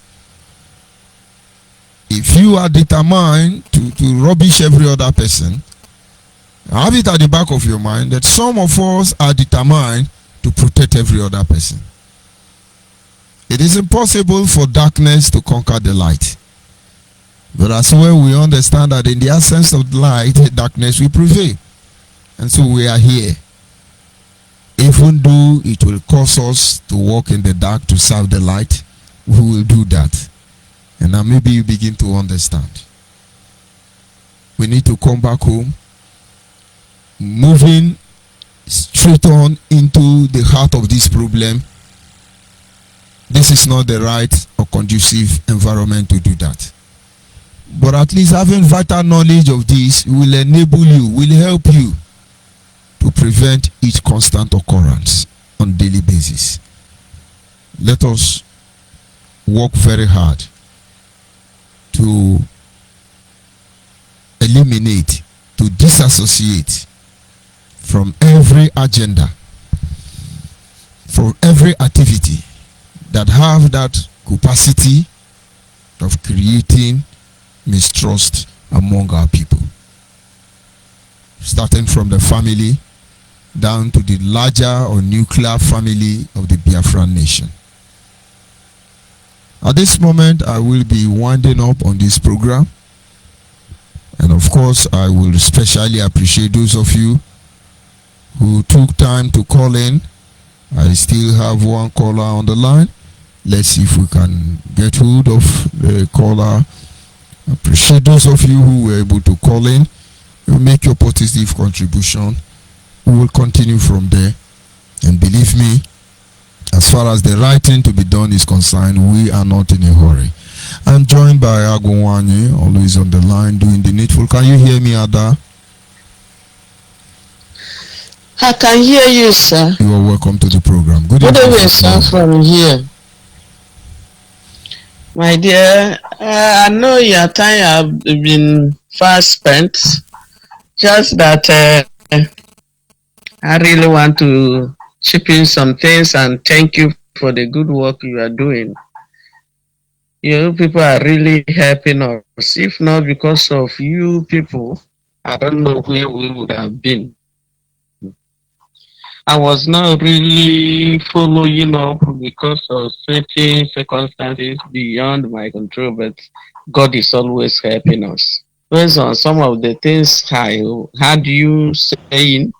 If you are determined to rubbish every other person, have it at the back of your mind that some of us are determined to protect every other person. It is impossible for darkness to conquer the light. But as well, we understand that in the absence of light, darkness will prevail. And so we are here. Even though it will cause us to walk in the dark to serve the light, we will do that. And now maybe you begin to understand. We need to come back home, moving straight on into the heart of this problem. This is not the right or conducive environment to do that. But at least having vital knowledge of this will enable you, will help you to prevent its constant occurrence on a daily basis. Let us work very hard to eliminate, to disassociate from every agenda, from every activity that have that capacity of creating mistrust among our people. Starting from the family down to the larger or nuclear family of the Biafran nation. At this moment, I will be winding up on this program. And of course, I will especially appreciate those of you who took time to call in. I still have one caller on the line. Let's see if we can get hold of the caller. I appreciate those of you who were able to call in. You make your positive contribution. We will continue from there. And believe me, as far as the right thing to be done is concerned, we are not in a hurry. I'm joined by Agwanye, always on the line doing the needful. Can you hear me, Ada? I can hear you, sir. You are welcome to the program. Good evening, evening, sir, from here. My dear, I know your time have been fast spent. Just that I really want to chip in some things and thank you for the good work you are doing. You people are really helping us. If not because of you people, I don't know where we would have been. I was not really following up because of certain circumstances beyond my control, but God is always helping us. Based on some of the things I had you saying,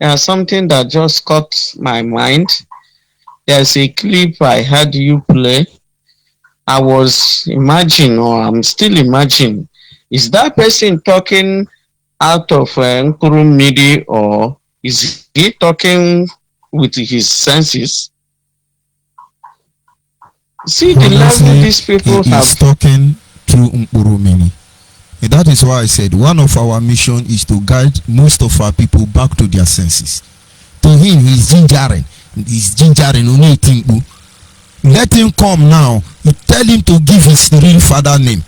there's something that just caught my mind. There's a clip I had you play. I was imagining, or I'm still imagining, is that person talking out of Nkuru Midi, or is he talking with his senses? See the level these people he have. is talking through Nkuru Midi. And that is why I said one of our mission is to guide most of our people back to their senses. To him, he's gingering. He's gingering only Timbu. Let him come now. You tell him to give his real father name.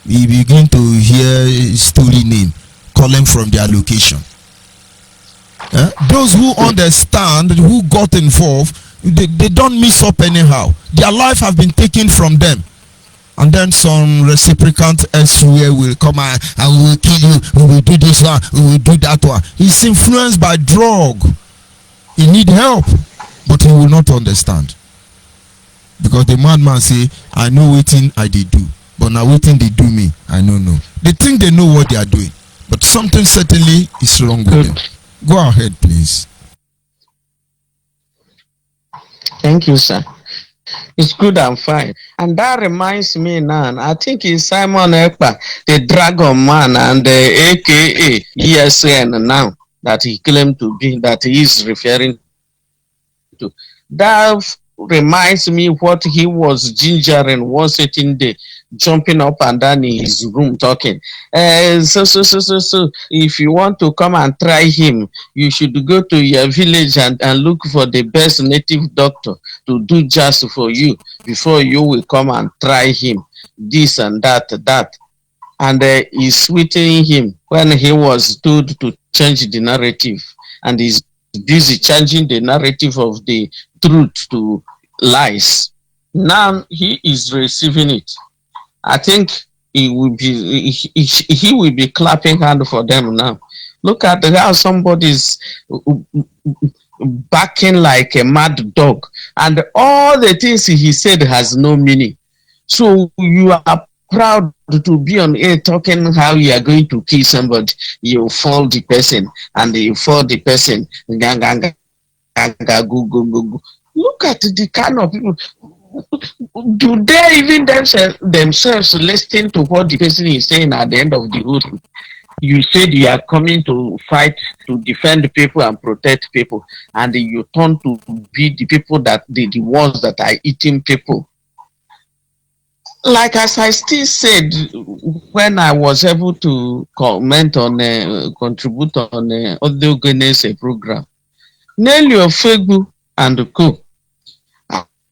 We begin to hear his story name, calling from their location. Those who understand, who got involved, they don't mess up anyhow. Their life have been taken from them. And then some reciprocant elsewhere will come and we will kill you, we will do this one, we will do that one. He's influenced by drug. He need help, but he will not understand. Because the madman say, I know waiting I did do, but now waiting they do me, I don't know. They think they know what they are doing, but something certainly is wrong with them. Go ahead, please. Thank you, sir. It's good and fine. And that reminds me now, I think it's Simon Ekpa, the Dragon Man, and the AKA ESN now that he claimed to be, that he is referring to. That reminds me what he was gingering one certain day, jumping up and down in his room talking. So, if you want to come and try him, you should go to your village and look for the best native doctor to do just for you before you will come and try him. This and that. And he's sweetening him when he was told to change the narrative, and he's busy changing the narrative of the truth to lies. Now he is receiving it. I think he will be clapping hand for them now. Look at how somebody's barking like a mad dog, and all the things he said has no meaning. So you are proud to be on air talking how you are going to kill somebody. You fall the person, and you fall the person. Look at the kind of people. Do they even themselves listen to what the person is saying at the end of the whole thing? You said you are coming to fight to defend people and protect people, and you turn to be the people that the ones that are eating people. Like as I still said when I was able to comment on contribute on Audio Genesis program, Nelly Ofegbu and Co.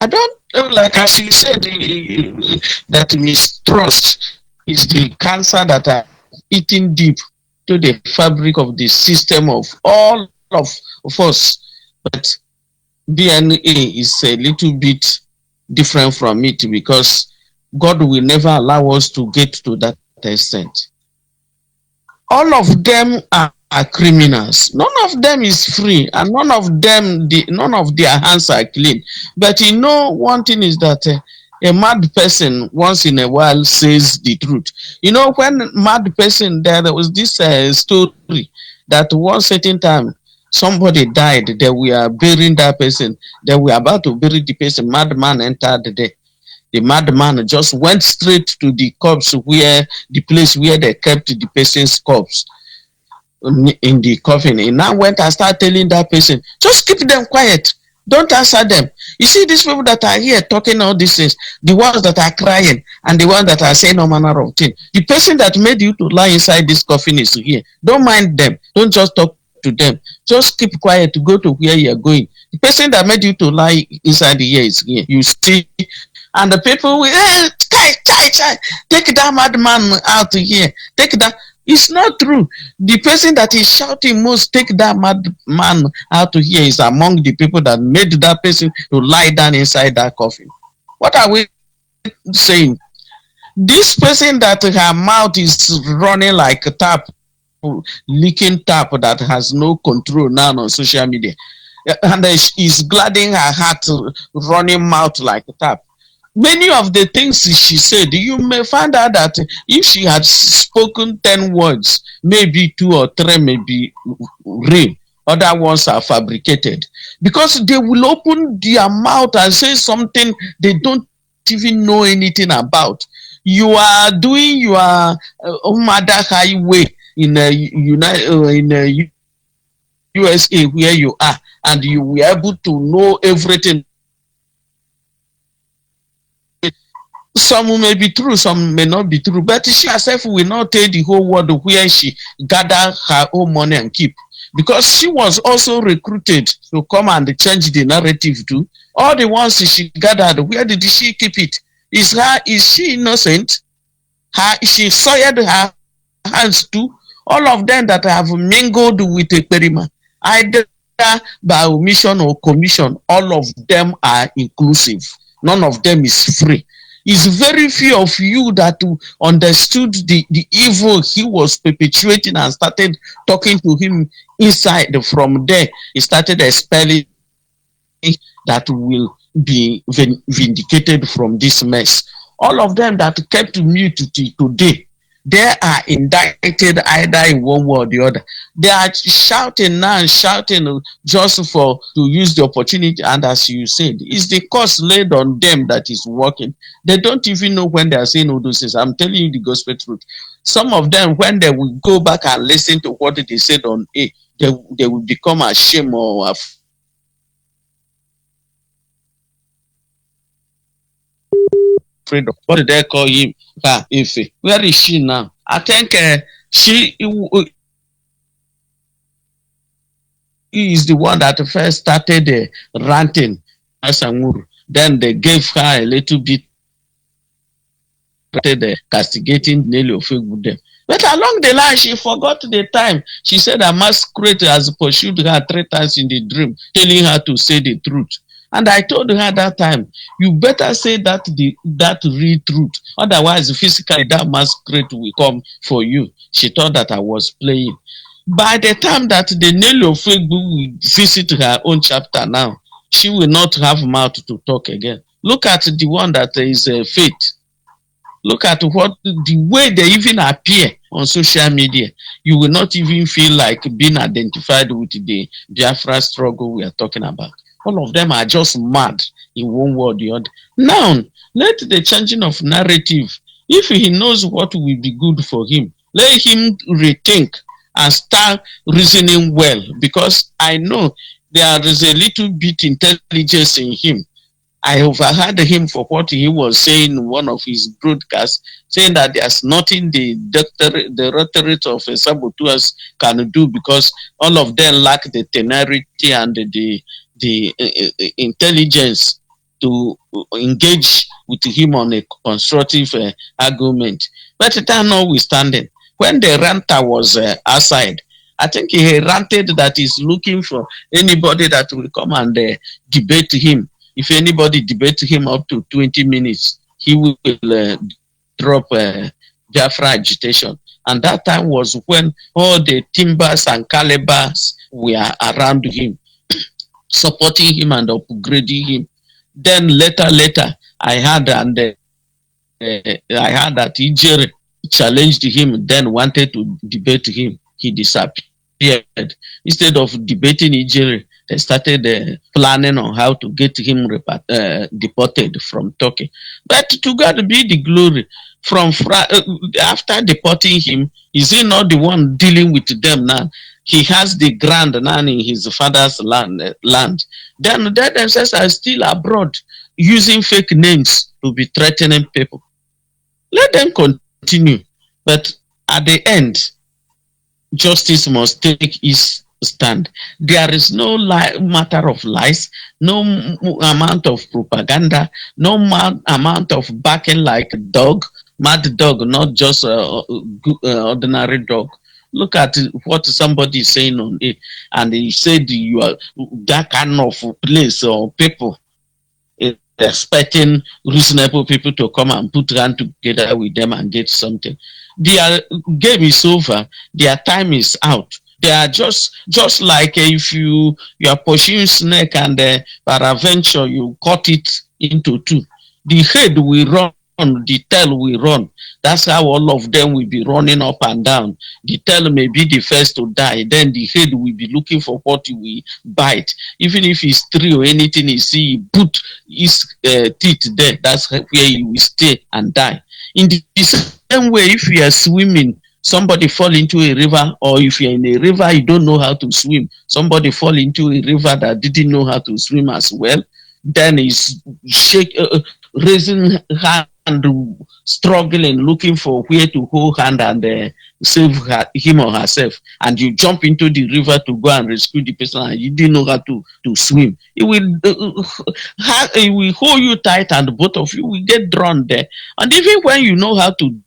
I don't like as he said that mistrust is the cancer that are eating deep to the fabric of the system of all of us. But DNA is a little bit different from it, because God will never allow us to get to that extent. All of them are criminals. None of them is free, and none of their hands are clean. But you know, one thing is that a mad person once in a while says the truth. You know, when mad person, there was this story that one certain time somebody died. They were burying that person. They were about to bury the person. Madman entered there. The madman just went straight to the corpse, where the place where they kept the person's corpse in the coffin. He now went and started telling that person, just keep them quiet, don't answer them. You see, these people that are here talking all these things, the ones that are crying and the ones that are saying no manner of thing, the person that made you to lie inside this coffin is here. Don't mind them, don't just talk to them, just keep quiet, to go to where you're going. The person that made you to lie inside here is here. You see, And the people will, take that madman out here. Take that. It's not true. The person that is shouting most, take that madman out here, is among the people that made that person to lie down inside that coffin. What are we saying? This person that her mouth is running like a tap, leaking tap that has no control now on social media, and is gladdening her heart, running mouth like a tap. Many of the things she said, you may find out that if she had spoken 10 words, maybe 2 or 3 may be real, other ones are fabricated, because they will open their mouth and say something they don't even know anything about. You are doing your mother highway in USA where you are, and you were able to know everything. Some may be true, some may not be true, but she herself will not tell the whole world where she gathered her own money and keep, because she was also recruited to come and change the narrative too. All the ones she gathered, where did she keep it? Is she innocent? She soiled her hands too. All of them that have mingled with a perima, either by omission or commission, all of them are inclusive. None of them is free. It's very few of you that understood the evil he was perpetuating and started talking to him inside. From there, he started expelling that will be vindicated from this mess. All of them that kept mute today, they are indicted either in one way or the other. They are shouting now and shouting just to use the opportunity. And as you said, it's the cost laid on them that is working. They don't even know when they are saying all those things. I'm telling you the gospel truth. Some of them, when they will go back and listen to what they said on A, they will become ashamed or afraid of. What did they call him? Ife. Where is she now? I think she is the one that first started ranting. Then they gave her a little bit, castigating Nelly with them. But along the line, she forgot the time. She said a masquerade has pursued her 3 times in the dream, telling her to say the truth. And I told her that time, you better say that real truth. Otherwise, physically, that masquerade will come for you. She thought that I was playing. By the time that the Nelly Ofegbu will visit her own chapter now, she will not have mouth to talk again. Look at the one that is Faith. Look at the way they even appear on social media. You will not even feel like being identified with the Biafra struggle we are talking about. All of them are just mad in one way or the other. Now, let the changing of narrative, if he knows what will be good for him, let him rethink and start reasoning well, because I know there is a little bit intelligence in him. I overheard him for what he was saying in one of his broadcasts, saying that there's nothing the rhetoric of saboteurs can do, because all of them lack the temerity and the intelligence to engage with him on a constructive argument. But that notwithstanding, when the ranter was outside, I think he ranted that he's looking for anybody that will come and debate him. If anybody debates him up to 20 minutes, he will drop Biafra agitation. And that time was when all the timbers and calibers were around him, supporting him and upgrading him. Then later, I heard that Ijere challenged him, then wanted to debate him. He disappeared. Instead of debating Ijere, they started planning on how to get him deported from Turkey. But to God be the glory. After deporting him, is he not the one dealing with them now? He has the ground now in his father's land. Then they themselves are still abroad using fake names to be threatening people. Let them continue. But at the end, justice must take its stand. There is no matter of lies, no amount of propaganda, no amount of barking like dog, mad dog, not just ordinary dog. Look at what somebody is saying on it, and he said you are that kind of place or people expecting reasonable people to come and put hand together with them and get something. Their game is over. Their time is out. They are just like if you are pursuing snake and peradventure you cut it into two. The head will run, the tail will run. That's how all of them will be running up and down. The tail may be the first to die. Then the head will be looking for what he will bite. Even if it's tree or anything he see, he put his teeth there. That's where he will stay and die. In the same way, if you are swimming, somebody fall into a river, or if you're in a river, you don't know how to swim, somebody fall into a river that didn't know how to swim as well, then he's raising hand, struggling, looking for where to hold hand and save him or herself, and you jump into the river to go and rescue the person and you didn't know how to swim. It will hold you tight and both of you will get drowned there. And even when you know how to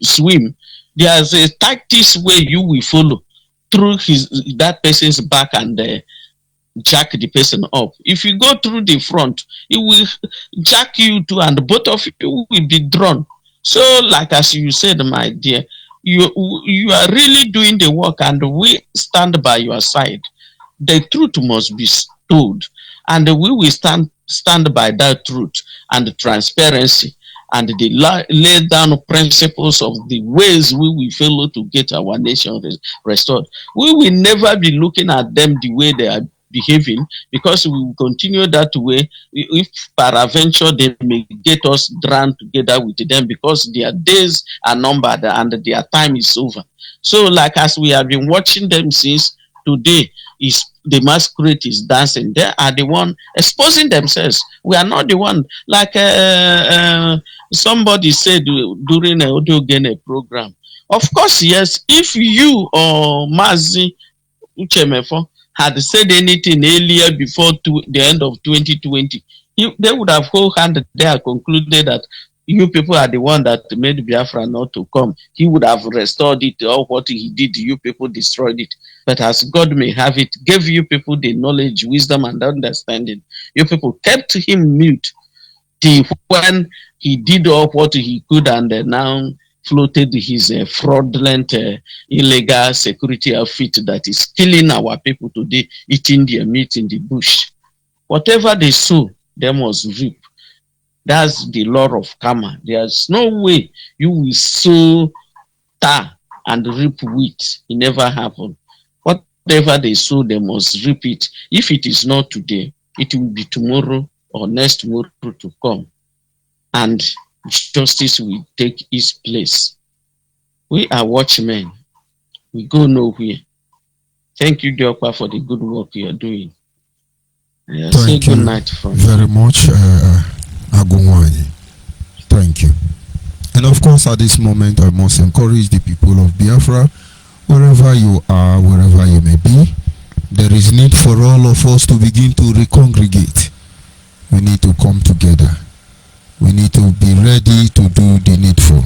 swim, there's a tactics way you will follow through that person's back and jack the person up. If you go through the front, it will jack you too, and both of you will be drawn. So, like as you said, my dear, you are really doing the work, and we stand by your side. The truth must be told, and we will stand by that truth and transparency, and they lay down principles of the ways we will follow to get our nation restored. We will never be looking at them the way they are behaving, because we will continue that way. If peradventure they may get us drowned together with them, because their days are numbered and their time is over. So, like as we have been watching them since today, is the masquerade is dancing. They are the one exposing themselves. We are not the one. Like somebody said during a audio game program. Of course, yes. If you or Mazi Uchemefo had said anything earlier before the end of 2020, they would have wholehanded there concluded that you people are the one that made Biafra not to come. He would have restored it. All what he did, you people destroyed it. But as God may have it, gave you people the knowledge, wisdom, and understanding. You people kept him mute when he did all what he could, and now floated his fraudulent, illegal security outfit that is killing our people today, eating their meat in the bush. Whatever they sow, they must reap. That's the law of karma. There's no way you will sow tar and reap wheat. It never happened. Whatever they sow, they must reap it. If it is not today, it will be tomorrow or next tomorrow to come. And justice will take its place. We are watchmen. We go nowhere. Thank you, Diokwa, for the good work you are doing. Thank you good night from very much, Agunwanyi. Thank you. And of course, at this moment, I must encourage the people of Biafra, wherever you are, wherever you may be, there is need for all of us to begin to recongregate. We need to come together. We need to be ready to do the needful,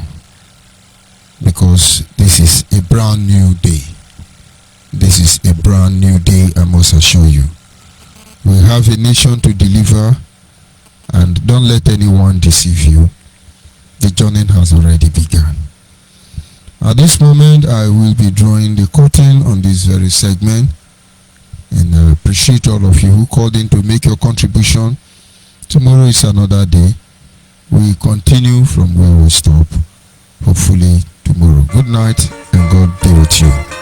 because this is a brand new day. This is a brand new day, I must assure you. We have a nation to deliver, and don't let anyone deceive you. The journey has already begun. At this moment, I will be drawing the curtain on this very segment, and I appreciate all of you who called in to make your contribution. Tomorrow is another day. We continue from where we stop, hopefully tomorrow. Good night, and God be with you.